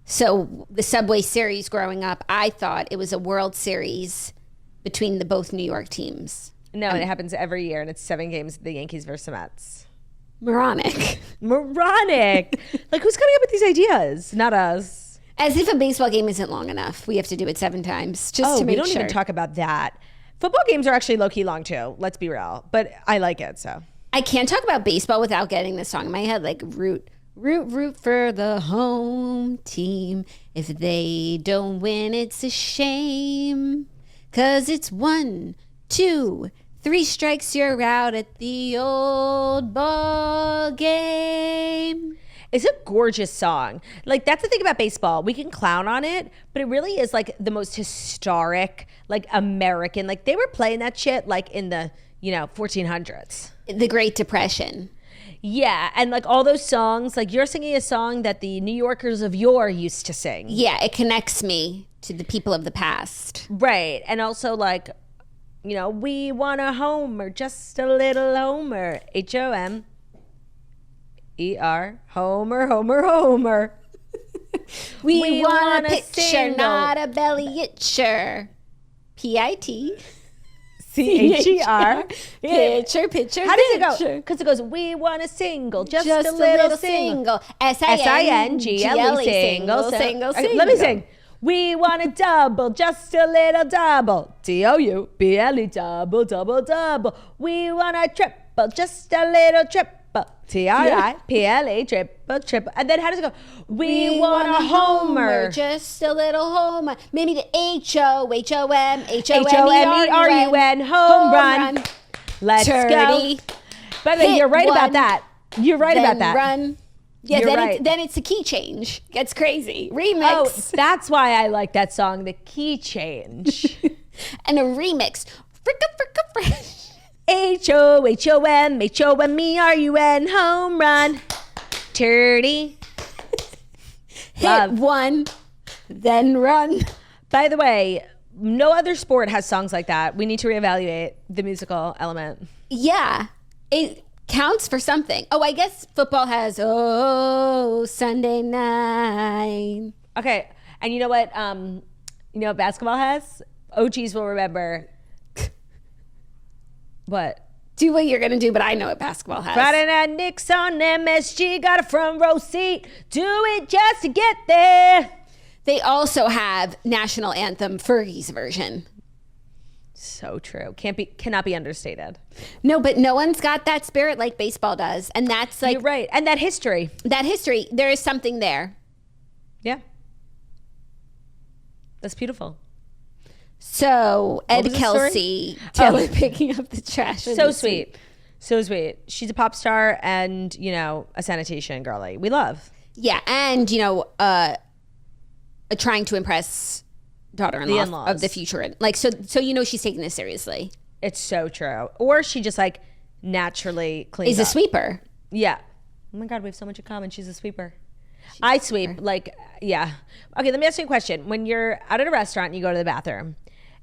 So the Subway Series growing up, I thought it was a World Series between the both New York teams. No, and it happens every year, and it's 7 games, the Yankees versus the Mets. Moronic. Like, who's coming up with these ideas? Not us. As if a baseball game isn't long enough. We have to do it 7 times just to make sure. We don't even talk about that. Football games are actually low-key long, too. Let's be real. But I like it, so. I can't talk about baseball without getting this song in my head, like root for the home team. If they don't win, it's a shame. 'Cause it's 1, 2, 3 strikes, you're out at the old ball game. It's a gorgeous song. Like, that's the thing about baseball. We can clown on it, but it really is like the most historic, like American. Like, they were playing that shit like in the, 1400s. The Great Depression. Yeah, and like all those songs, like you're singing a song that the New Yorkers of yore used to sing. Yeah, it connects me to the people of the past. Right, and also like, we want a homer, just a little homer, HOMER, homer, homer, homer. We want a picture, single. not a belly itcher. PIT. CHER. Picture. How does it go? Because it goes, we want a single, just a little single. SINGLE single. single. Okay, let me sing. We want a double, just a little double. TOUBLE, double, double, double. We want a triple, just a little triple. TRIPLE, triple, triple. And then how does it go? We want a homer. Just a little homer. Maybe the HOMERUN, home run. Let's Turdy. go. By the way, you're right about that. You're right about that. Run. Yeah, You're right. Then it's a key change. Gets crazy. Remix. Oh, that's why I like that song, the key change. And a remix. Fricka. HOMERUN, home run. Turdy. Hit 1, then run. By the way, no other sport has songs like that. We need to reevaluate the musical element. Yeah. It counts for something. Oh, I guess football has Sunday night. Okay. And you know what basketball has? OGs will remember. What? Do what you're going to do, but I know what basketball has. Friday Night Knicks on MSG, got a front row seat. Do it just to get there. They also have national anthem, Fergie's version. So true. Cannot be understated. No, but no one's got that spirit like baseball does. And that's like... You're right. And that history. There is something there. Yeah. That's beautiful. So, Ed Kelce, Taylor picking up the trash. So sweet. So sweet. She's a pop star and, a sanitation girly. We love. Yeah. And, trying to impress daughter-in-law of the future. Like, so she's taking this seriously. It's so true. Or she just like naturally cleans Is a sweeper. Yeah. Oh my God, we have so much in common. She's a sweeper. I sweep, like, yeah. Okay, let me ask you a question. When you're out at a restaurant and you go to the bathroom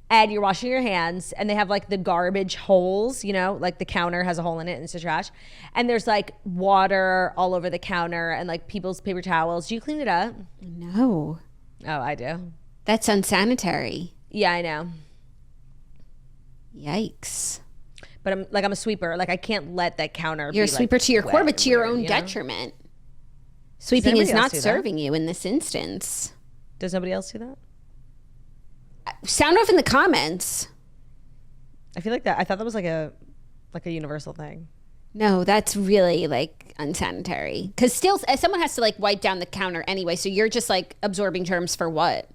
and you're washing your hands and they have like the garbage holes, like the counter has a hole in it and it's a trash. And there's like water all over the counter and like people's paper towels. Do you clean it up? No. Oh, I do. That's unsanitary. Yeah, I know. Yikes. But I'm a sweeper. Like I can't let that counter You're be a sweeper like to your core, but to your weird, own detriment. Sweeping is not serving you in this instance. Does nobody else do that? Sound off in the comments. I feel like that. I thought that was like a universal thing. No, that's really like unsanitary. Because still, someone has to like wipe down the counter anyway. So you're just like absorbing germs for what?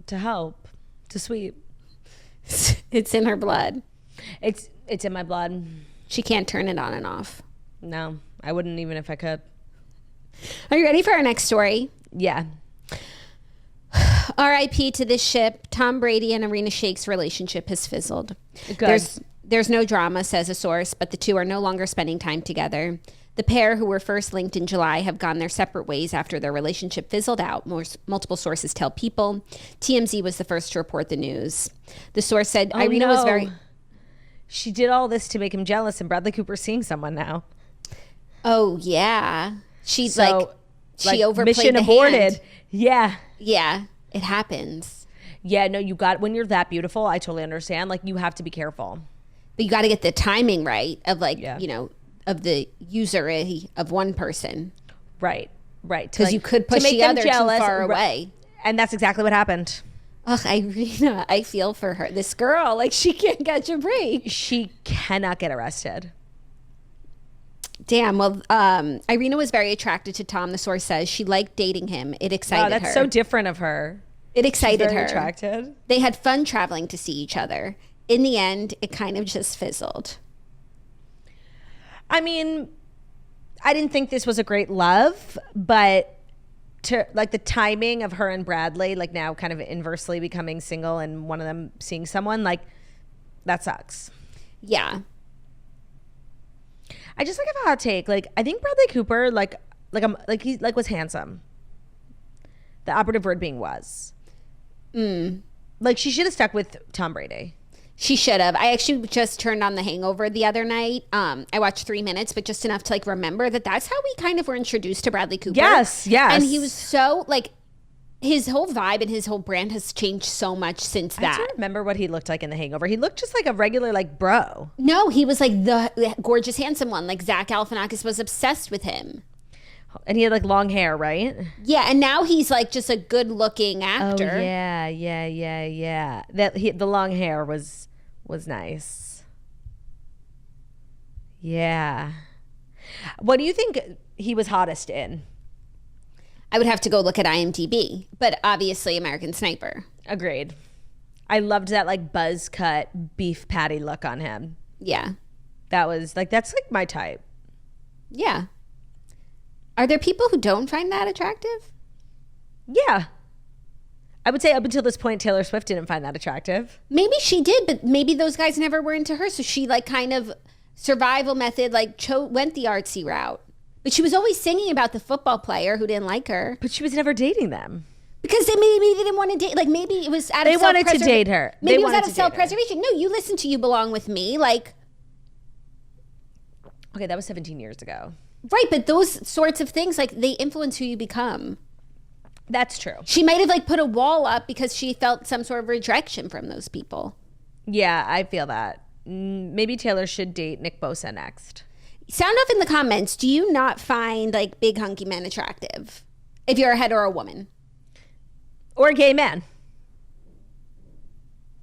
To help, to sweep. It's in her blood. It's in my blood. She can't turn it on and off. No, I wouldn't even if I could. Are you ready for our next story? Yeah. R.I.P. to this ship. Tom Brady and Irina Shayk's relationship has fizzled. Good. There's no drama, says a source, but the two are no longer spending time together. The pair, who were first linked in July, have gone their separate ways after their relationship fizzled out, multiple sources tell People. TMZ was the first to report the news. The source said Irina was very... She did all this to make him jealous, and Bradley Cooper's seeing someone now. Oh, yeah. She overplayed mission the aborted. hand. Yeah. Yeah, it happens. Yeah, no, when you're that beautiful, I totally understand. Like, you have to be careful. But you got to get the timing right of of the usury of one person. Right. Because you could push the other jealous, too far away. And that's exactly what happened. Ugh, Irina, I feel for her. This girl, like, she can't catch a break. She cannot get arrested. Damn. Well, Irina was very attracted to Tom, the source says. She liked dating him. It excited her. Wow, that's so different of her. It excited her. Attracted. They had fun traveling to see each other. In the end, it kind of just fizzled. I mean, I didn't think this was a great love, but the timing of her and Bradley, like now kind of inversely becoming single and one of them seeing someone, like, that sucks. Yeah. I just have a hot take. Like, I think Bradley Cooper, he was handsome. The operative word being was. Like, she should have stuck with Tom Brady. She should have. I actually just turned on The Hangover the other night. I watched 3 minutes, but just enough to remember that's how we kind of were introduced to Bradley Cooper. Yes. And he was so his whole vibe and his whole brand has changed so much since that. I don't remember what he looked like in The Hangover. He looked just like a regular bro. No, he was the gorgeous, handsome one. Like Zach Galifianakis was obsessed with him. And he had long hair, right? Yeah, and now he's just a good-looking actor. Oh yeah. The long hair was nice. Yeah. What do you think he was hottest in? I would have to go look at IMDb, but obviously American Sniper. Agreed. I loved that buzz cut beef patty look on him. Yeah. That was that's my type. Yeah. Are there people who don't find that attractive? Yeah. I would say up until this point, Taylor Swift didn't find that attractive. Maybe she did, but maybe those guys never were into her. So she kind of survival method, went the artsy route. But she was always singing about the football player who didn't like her. But she was never dating them. Because they didn't want to date. Maybe it was out of self-preservation. They wanted to date her. Maybe it was out of self-preservation. No, you listen to You Belong With Me. Okay, that was 17 years ago. Right, but those sorts of things, they influence who you become. That's true. She might have put a wall up because she felt some sort of rejection from those people. Yeah, I feel that. Maybe Taylor should date Nick Bosa next. Sound off in the comments. Do you not find big hunky men attractive? If you're a head or a woman. Or a gay man.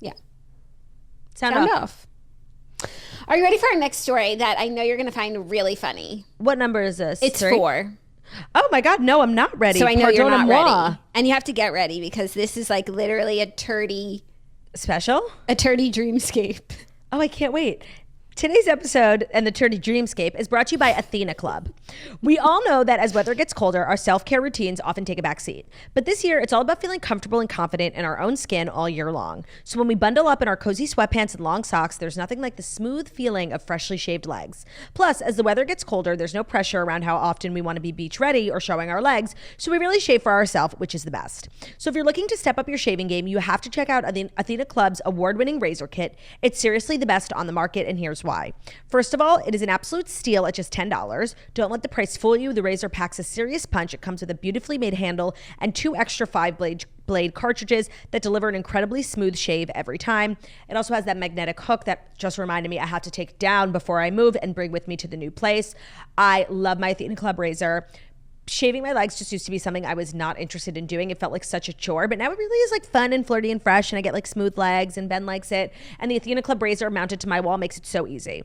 Yeah. Sound off. Are you ready for our next story that I know you're going to find really funny? What number is this? It's 4. Oh my God, no, I'm not ready. So I know you're not ready. And you have to get ready because this is literally a Turdy... Special? A Turdy dreamscape. Oh, I can't wait. Today's episode and the Turdy Dreamscape is brought to you by Athena Club. We all know that as weather gets colder, our self-care routines often take a back seat. But this year, it's all about feeling comfortable and confident in our own skin all year long. So when we bundle up in our cozy sweatpants and long socks, there's nothing like the smooth feeling of freshly shaved legs. Plus, as the weather gets colder, there's no pressure around how often we want to be beach ready or showing our legs, so we really shave for ourselves, which is the best. So if you're looking to step up your shaving game, you have to check out Athena Club's award-winning razor kit. It's seriously the best on the market, and here's why. First of all, it is an absolute steal at just $10. Don't let the price fool you. The razor packs a serious punch. It comes with a beautifully made handle and 2 extra 5-blade cartridges that deliver an incredibly smooth shave every time. It also has that magnetic hook that just reminded me I have to take down before I move and bring with me to the new place. I love my Athena Club razor. Shaving my legs just used to be something I was not interested in doing. It felt like such a chore, but now it really is fun and flirty and fresh, and I get smooth legs, and Ben likes it. And the Athena Club razor mounted to my wall makes it so easy.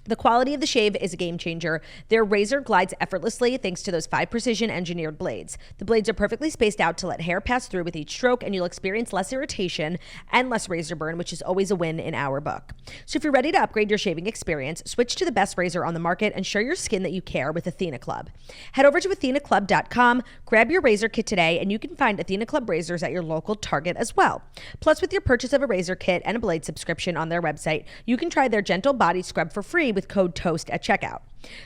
The quality of the shave is a game changer. Their razor glides effortlessly thanks to those 5 precision engineered blades. The blades are perfectly spaced out to let hair pass through with each stroke, and you'll experience less irritation and less razor burn, which is always a win in our book. So if you're ready to upgrade your shaving experience, switch to the best razor on the market and show your skin that you care with Athena Club. Head over to athenaclub.com, grab your razor kit today, and you can find Athena Club razors at your local Target as well. Plus, with your purchase of a razor kit and a blade subscription on their website, you can try their gentle body scrub for free with code TOAST at checkout.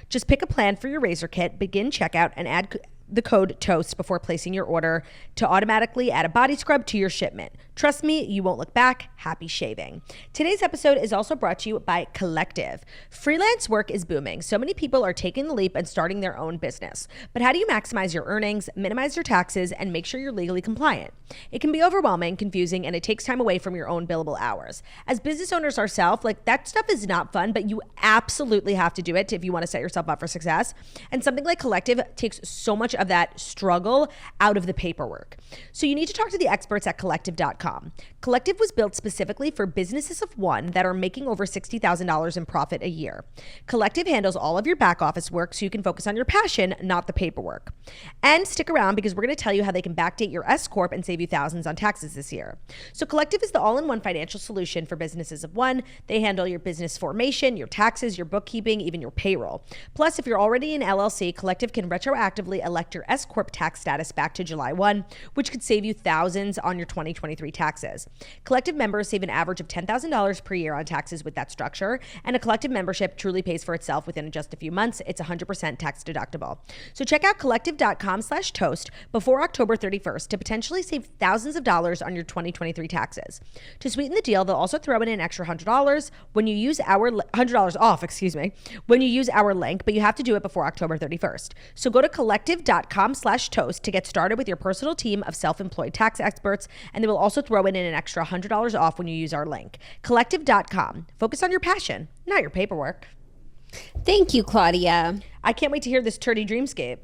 Just pick a plan for your razor kit, begin checkout, and add the code TOAST before placing your order to automatically add a body scrub to your shipment. Trust me, you won't look back. Happy shaving. Today's episode is also brought to you by Collective. Freelance work is booming. So many people are taking the leap and starting their own business. But how do you maximize your earnings, minimize your taxes, and make sure you're legally compliant? It can be overwhelming, confusing, and it takes time away from your own billable hours. As business owners ourselves, that stuff is not fun, but you absolutely have to do it if you want to set yourself up for success. And something like Collective takes so much of that struggle out of the paperwork. So you need to talk to the experts at collective.com. Collective was built specifically for businesses of one that are making over $60,000 in profit a year. Collective handles all of your back office work so you can focus on your passion, not the paperwork. And stick around because we're going to tell you how they can backdate your S Corp and save you thousands on taxes this year. So Collective is the all-in-one financial solution for businesses of one. They handle your business formation, your taxes, your bookkeeping, even your payroll. Plus, if you're already an LLC, Collective can retroactively elect your S Corp tax status back to July 1, which could save you thousands on your 2023 taxes. Collective members save an average of $10,000 per year on taxes with that structure, and a Collective membership truly pays for itself within just a few months. It's 100% tax deductible. So check out collective.com/toast before October 31st to potentially save thousands of dollars on your 2023 taxes. To sweeten the deal, they'll also throw in an extra $100 when you use our $100 off, when you use our link, but you have to do it before October 31st. So go to collective.com/toast to get started with your personal team of self-employed tax experts, and they will also throw in an extra $100 off when you use our link. Collective.com. Focus on your passion, not your paperwork. Thank you, Claudia. I can't wait to hear this Turdy dreamscape.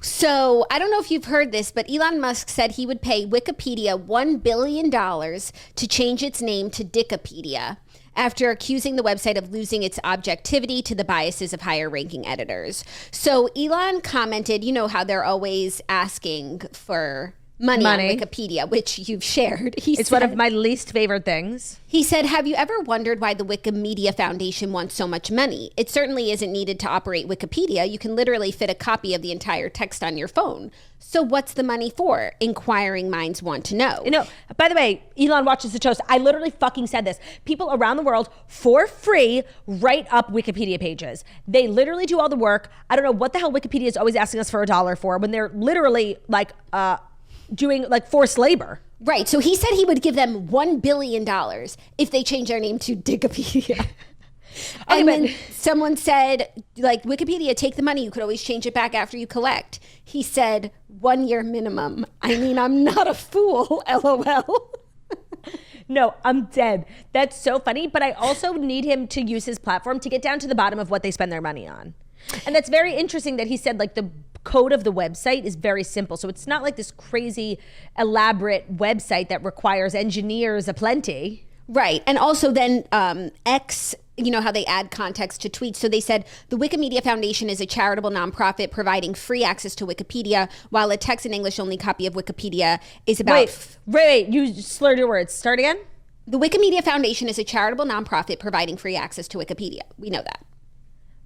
So I don't know if you've heard this, but Elon Musk said he would pay Wikipedia $1 billion to change its name to Dickopedia after accusing the website of losing its objectivity to the biases of higher ranking editors. So Elon commented, you know how they're always asking for money on Wikipedia, which you've shared. It's one of my least favorite things. He said, have you ever wondered why the Wikimedia Foundation wants so much money? It certainly isn't needed to operate Wikipedia. You can literally fit a copy of the entire text on your phone. So what's the money for? Inquiring minds want to know. You know, by the way, Elon watches the toast. I literally fucking said this. People around the world for free write up Wikipedia pages. They literally do all the work. I don't know what the hell Wikipedia is always asking us for $1 for when they're literally doing forced labor. Right. So he said he would give them $1 billion if they change their name to Dickopedia. And then someone said, Wikipedia, take the money. You could always change it back after you collect. He said, 1 year minimum. I mean, I'm not a fool, LOL. No, I'm dead. That's so funny. But I also need him to use his platform to get down to the bottom of what they spend their money on. And that's very interesting that he said the code of the website is very simple. So it's not like this crazy elaborate website that requires engineers aplenty. Right. And also then X, you know how they add context to tweets. So they said the Wikimedia Foundation is a charitable nonprofit providing free access to Wikipedia, while a text and English only copy of Wikipedia is about... Wait, you slurred your words. Start again? The Wikimedia Foundation is a charitable nonprofit providing free access to Wikipedia. We know that.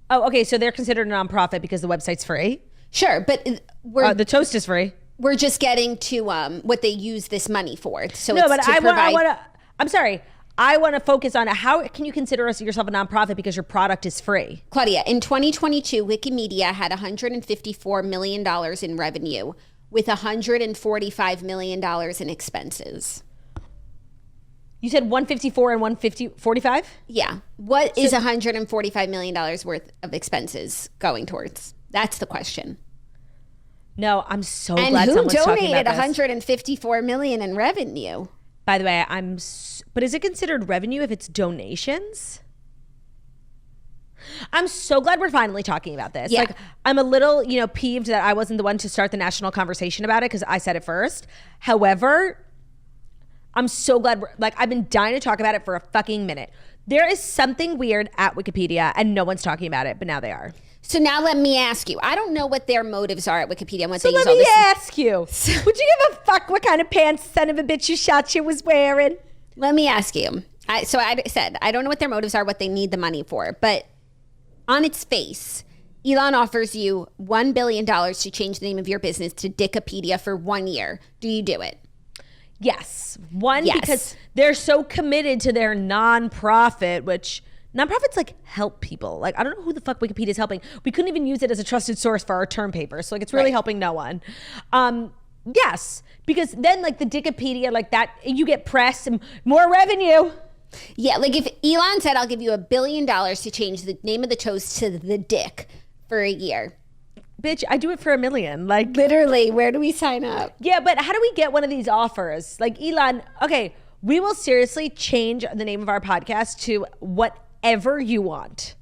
Oh, okay. So they're considered a nonprofit because the website's free? Sure, but the toast is free. We're just getting to what they use this money for. So no, but I want to. I'm sorry. I want to focus on how can you consider yourself a nonprofit because your product is free? Claudia, in 2022, Wikimedia had $154 million in revenue with $145 million in expenses. You said 154 and 145? Yeah. What is $145 million worth of expenses going towards? That's the question. No, I'm so glad someone's talking about this. And who donated $154 million in revenue? By the way, but is it considered revenue if it's donations? I'm so glad we're finally talking about this. Yeah. I'm a little, peeved that I wasn't the one to start the national conversation about it because I said it first. However, I'm so glad I've been dying to talk about it for a fucking minute. There is something weird at Wikipedia and no one's talking about it, but now they are. So now let me ask you. I don't know what their motives are at Wikipedia and what they use let all me this. ask you. Would you give a fuck what kind of pants son of a bitch you shot you was wearing? Let me ask you. I said, I don't know what their motives are, what they need the money for, but on its face, Elon offers you $1 billion to change the name of your business to Dickopedia for 1 year. Do you do it? Yes. Because they're so committed to their nonprofit, which nonprofits like help people. Like, I don't know who the fuck Wikipedia is helping. We couldn't even use it as a trusted source for our term paper. So like, it's really helping no one. Yes, because then like the Dickopedia, like that, you get press and more revenue. Yeah, like if Elon said, I'll give you $1 billion to change the name of the toast to the Dick for a year. Bitch, I do it for $1 million. Like, literally, where do we sign up? Yeah, but how do we get one of these offers? Like, Elon, okay, we will seriously change the name of our podcast to whatever you want.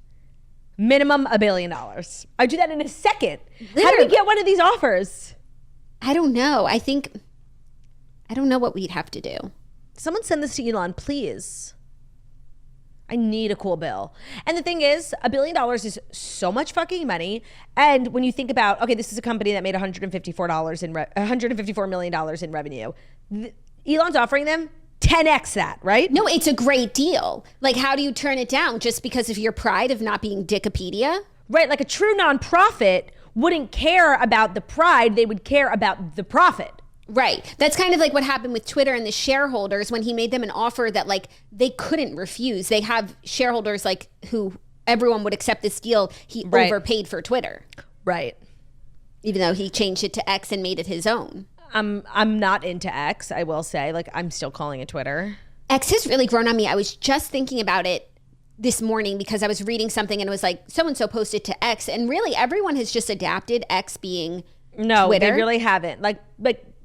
Minimum $1 billion. I do that in a second. Literally. How do we get one of these offers? I don't know. I don't know what we'd have to do. Someone send this to Elon, please. I need a cool bill. And the thing is, $1 billion is so much fucking money. And when you think about, okay, this is a company that made $154 million in revenue. Elon's offering them 10x that, right? No, it's a great deal. Like, how do you turn it down just because of your pride of not being Dickopedia? Right, like a true nonprofit wouldn't care about the pride, they would care about the profit. Right. That's kind of like what happened with Twitter and the shareholders when he made them an offer that like they couldn't refuse. They have shareholders like who everyone would accept this deal. He overpaid for Twitter. Right. Even though he changed it to X and made it his own. I'm not into X, I will say. Like, I'm still calling it Twitter. X has really grown on me. I was just thinking about it this morning because I was reading something and it was like so-and-so posted to X, and really everyone has just adapted X being Twitter. They really haven't. Like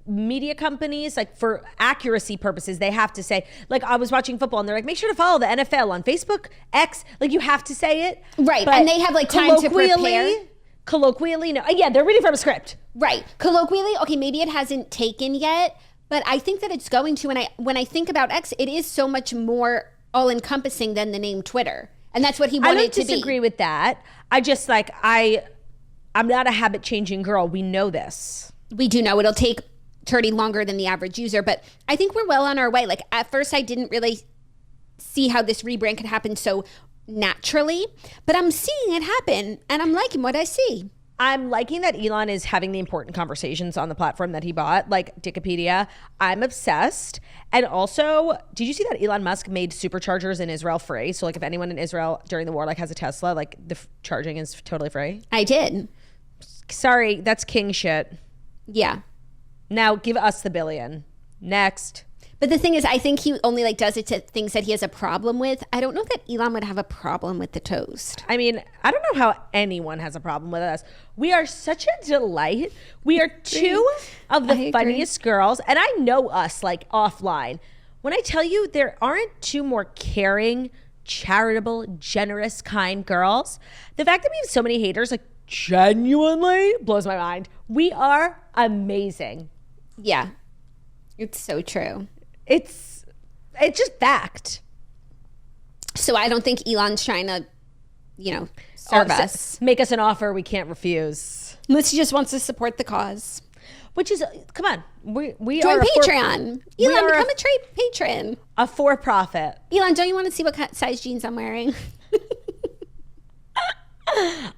media companies, like for accuracy purposes, they have to say, like, I was watching football and they're like, make sure to follow the NFL on Facebook, X, like you have to say it. Right. But and they have like time to prepare. Colloquially, no. Yeah, they're reading from a script. Right. Colloquially, okay, maybe it hasn't taken yet, but I think that it's going to. And when I think about X, it is so much more all-encompassing than the name Twitter. And that's what he wanted to be. I don't disagree with that. I just like, I'm not a habit-changing girl. We know this. We do know it'll take Turdy longer than the average user, but I think we're well on our way. Like, at first I didn't really see how this rebrand could happen so naturally, but I'm seeing it happen and I'm liking what I see. I'm liking that Elon is having the important conversations on the platform that he bought, like Dickopedia. I'm obsessed. And also, did you see that Elon Musk made superchargers in Israel free? So like if anyone in Israel during the war like has a Tesla, like the charging is totally free. I did. Sorry, that's king shit. Yeah. Now give us the $1 billion. Next. But the thing is, I think he only like does it to things that he has a problem with. I don't know that Elon would have a problem with the toast. I mean, I don't know how anyone has a problem with us. We are such a delight. We are two of the funniest girls. And I know us like offline. When I tell you there aren't two more caring, charitable, generous, kind girls, the fact that we have so many haters like genuinely blows my mind. We are amazing. Yeah, it's so true. It's just fact. So I don't think Elon's trying to, serve us. Make us an offer we can't refuse. Unless he just wants to support the cause. Which is, come on. We join are Patreon. Elon, become a trade patron. A for-profit. Elon, don't you want to see what size jeans I'm wearing?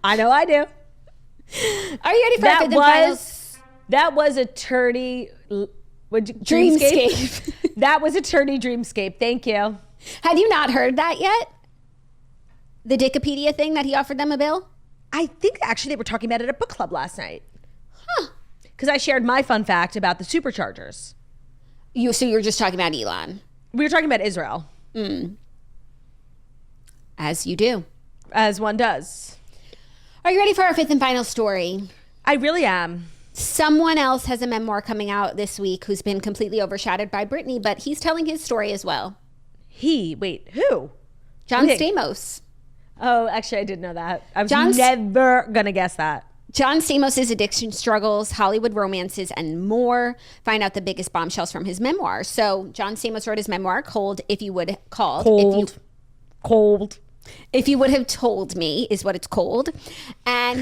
I know I do. Are you ready for our fifth and final? That was a Turdy dreamscape. That was a Turdy dreamscape. Thank you. Have you not heard that yet? The Dickopedia thing that he offered them a bill? I think actually they were talking about it at book club last night. Huh. Because I shared my fun fact about the superchargers. So you were just talking about Elon? We were talking about Israel. As you do. As one does. Are you ready for our fifth and final story? I really am. Someone else has a memoir coming out this week who's been completely overshadowed by Brittany, but he's telling his story as well. Wait, who? John Stamos. Oh, actually, I did know that. I was never going to guess that. John Stamos' addiction struggles, Hollywood romances, and more. Find out the biggest bombshells from his memoir. So John Stamos wrote his memoir called If You Would Called. cold. If you would have told me is what it's called. And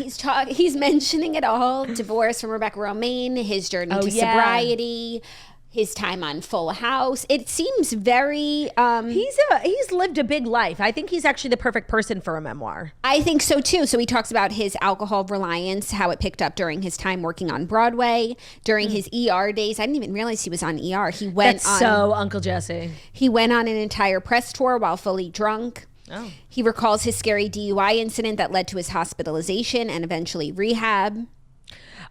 he's mentioning it all. Divorce from Rebecca Romaine, his journey to sobriety, his time on Full House. It seems very he's lived a big life. I think he's actually the perfect person for a memoir. I think so too. So he talks about his alcohol reliance, how it picked up during his time working on Broadway, during his ER days. I didn't even realize he was on ER. So Uncle Jesse. He went on an entire press tour while fully drunk. Oh. He recalls his scary DUI incident that led to his hospitalization and eventually rehab.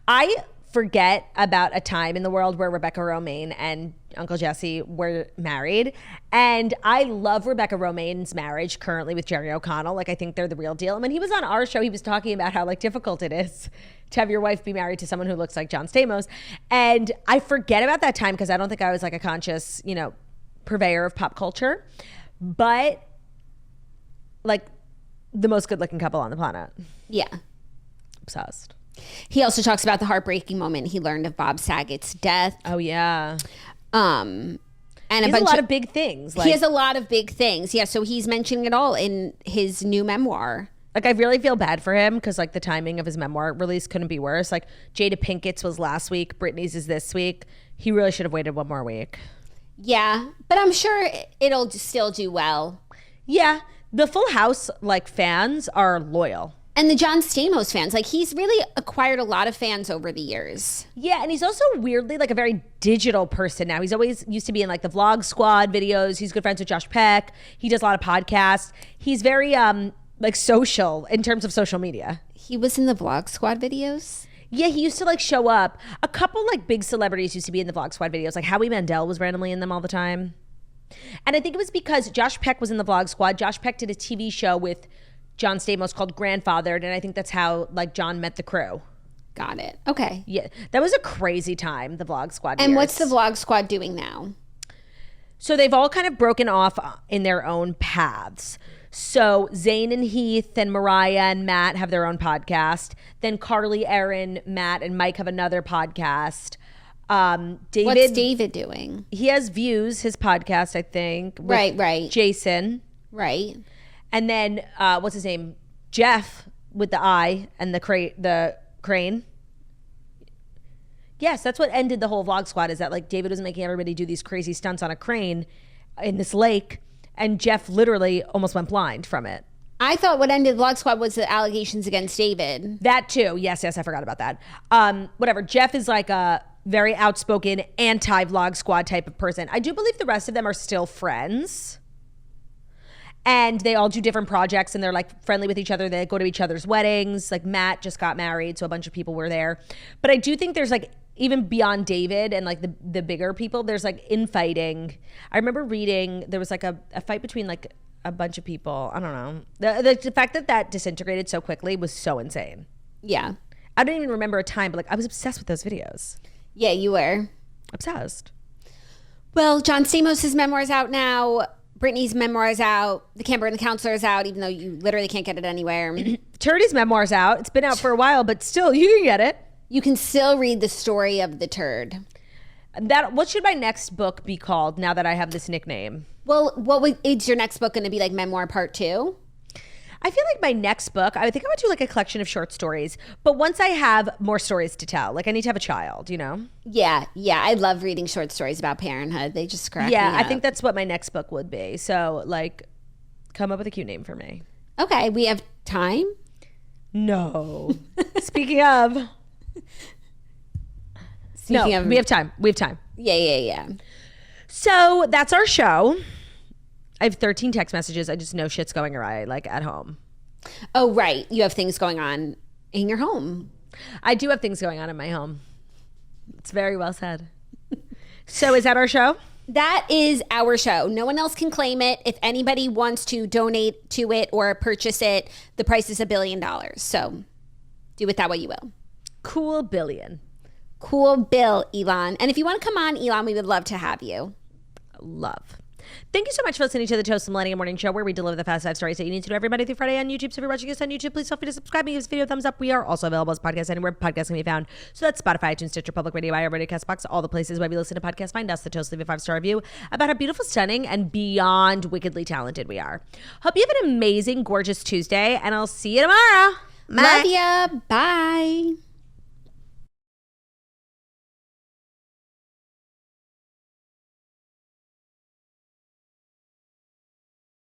I forget about a time in the world where Rebecca Romaine and Uncle Jesse were married. And I love Rebecca Romaine's marriage currently with Jerry O'Connell. Like, I think they're the real deal. And when he was on our show, he was talking about how, like, difficult it is to have your wife be married to someone who looks like John Stamos. And I forget about that time because I don't think I was, like, a conscious, purveyor of pop culture. But, like, the most good-looking couple on the planet. Yeah. Obsessed. He also talks about the heartbreaking moment he learned of Bob Saget's death. Oh, yeah. And he has a lot of big things. He has a lot of big things. Yeah, so he's mentioning it all in his new memoir. Like, I really feel bad for him because, like, the timing of his memoir release couldn't be worse. Like, Jada Pinkett's was last week. Britney's is this week. He really should have waited one more week. Yeah, but I'm sure it'll still do well. Yeah, the Full House, like, fans are loyal. And the John Stamos fans, like, he's really acquired a lot of fans over the years. Yeah, and he's also weirdly, like, a very digital person now. He's always used to be in, like, the Vlog Squad videos. He's good friends with Josh Peck. He does a lot of podcasts. He's very, like, social in terms of social media. He was in the Vlog Squad videos? Yeah, he used to, like, show up. A couple, like, big celebrities used to be in the Vlog Squad videos. Like, Howie Mandel was randomly in them all the time. And I think it was because Josh Peck was in the Vlog Squad. Josh Peck did a TV show with John Stamos called Grandfathered, and I think that's how, like, John met the crew. Got it. Okay. Yeah, that was a crazy time, the Vlog Squad And years. what's the Vlog Squad doing now? So they've all kind of broken off in their own paths. So Zayn and Heath and Mariah and Matt have their own podcast. Then Carly, Erin, Matt, and Mike have another podcast. David, what's David doing? He has Views, his podcast, I think. With Right. Jason. Right. And then, what's his name? Jeff with the eye and the crane. Yes, that's what ended the whole Vlog Squad, is that, like, David was making everybody do these crazy stunts on a crane in this lake, and Jeff literally almost went blind from it. I thought what ended Vlog Squad was the allegations against David. That too. Yes, I forgot about that. Whatever. Jeff is like a very outspoken anti-Vlog Squad type of person. I do believe the rest of them are still friends. And they all do different projects, and they're, like, friendly with each other. They go to each other's weddings. Like, Matt just got married, so a bunch of people were there. But I do think there's, like, even beyond David and, like, the bigger people, there's, like, infighting. I remember reading there was, like, a fight between, like, a bunch of people. I don't know. The fact that disintegrated so quickly was so insane. Yeah. I don't even remember a time, but, like, I was obsessed with those videos. Yeah, you were. Obsessed. Well, John Stamos' memoir's out now. Britney's memoir's out. The Camper and the Counselor's out, even though you literally can't get it anywhere. Turdy's memoir's out. It's been out for a while, but still, you can get it. You can still read the story of the turd. What should my next book be called now that I have this nickname? Well, is your next book going to be, like, memoir part 2? I feel like my next book, I think I would do, like, a collection of short stories. But once I have more stories to tell, like, I need to have a child, you know? Yeah. I love reading short stories about parenthood. They just crack me up. I think that's what my next book would be. So, like, come up with a cute name for me. Okay, we have time? No. Speaking of, we have time. Yeah. So that's our show. I have 13 text messages. I just know shit's going awry, like, at home. Oh, right. You have things going on in your home. I do have things going on in my home. It's very well said. So is that our show? That is our show. No one else can claim it. If anybody wants to donate to it or purchase it, the price is $1 billion. So do with that what you will. Cool billion. Cool bill, Elon. And if you want to come on, Elon, we would love to have you. Love. Thank you so much for listening to the Toast Millennium Morning Show, where we deliver the fast 5 stories that you need to know every Monday through Friday on YouTube. So if you're watching us on YouTube, please feel free to subscribe and give this video a thumbs up. We are also available as podcasts anywhere podcasts can be found. So that's Spotify, iTunes, Stitcher, Public Radio, iHeartRadio, CastBox, all the places where we listen to podcasts. Find us, the Toast, leave a 5-star review about how beautiful, stunning, and beyond wickedly talented we are. Hope you have an amazing, gorgeous Tuesday, and I'll see you tomorrow. Love ya. Bye.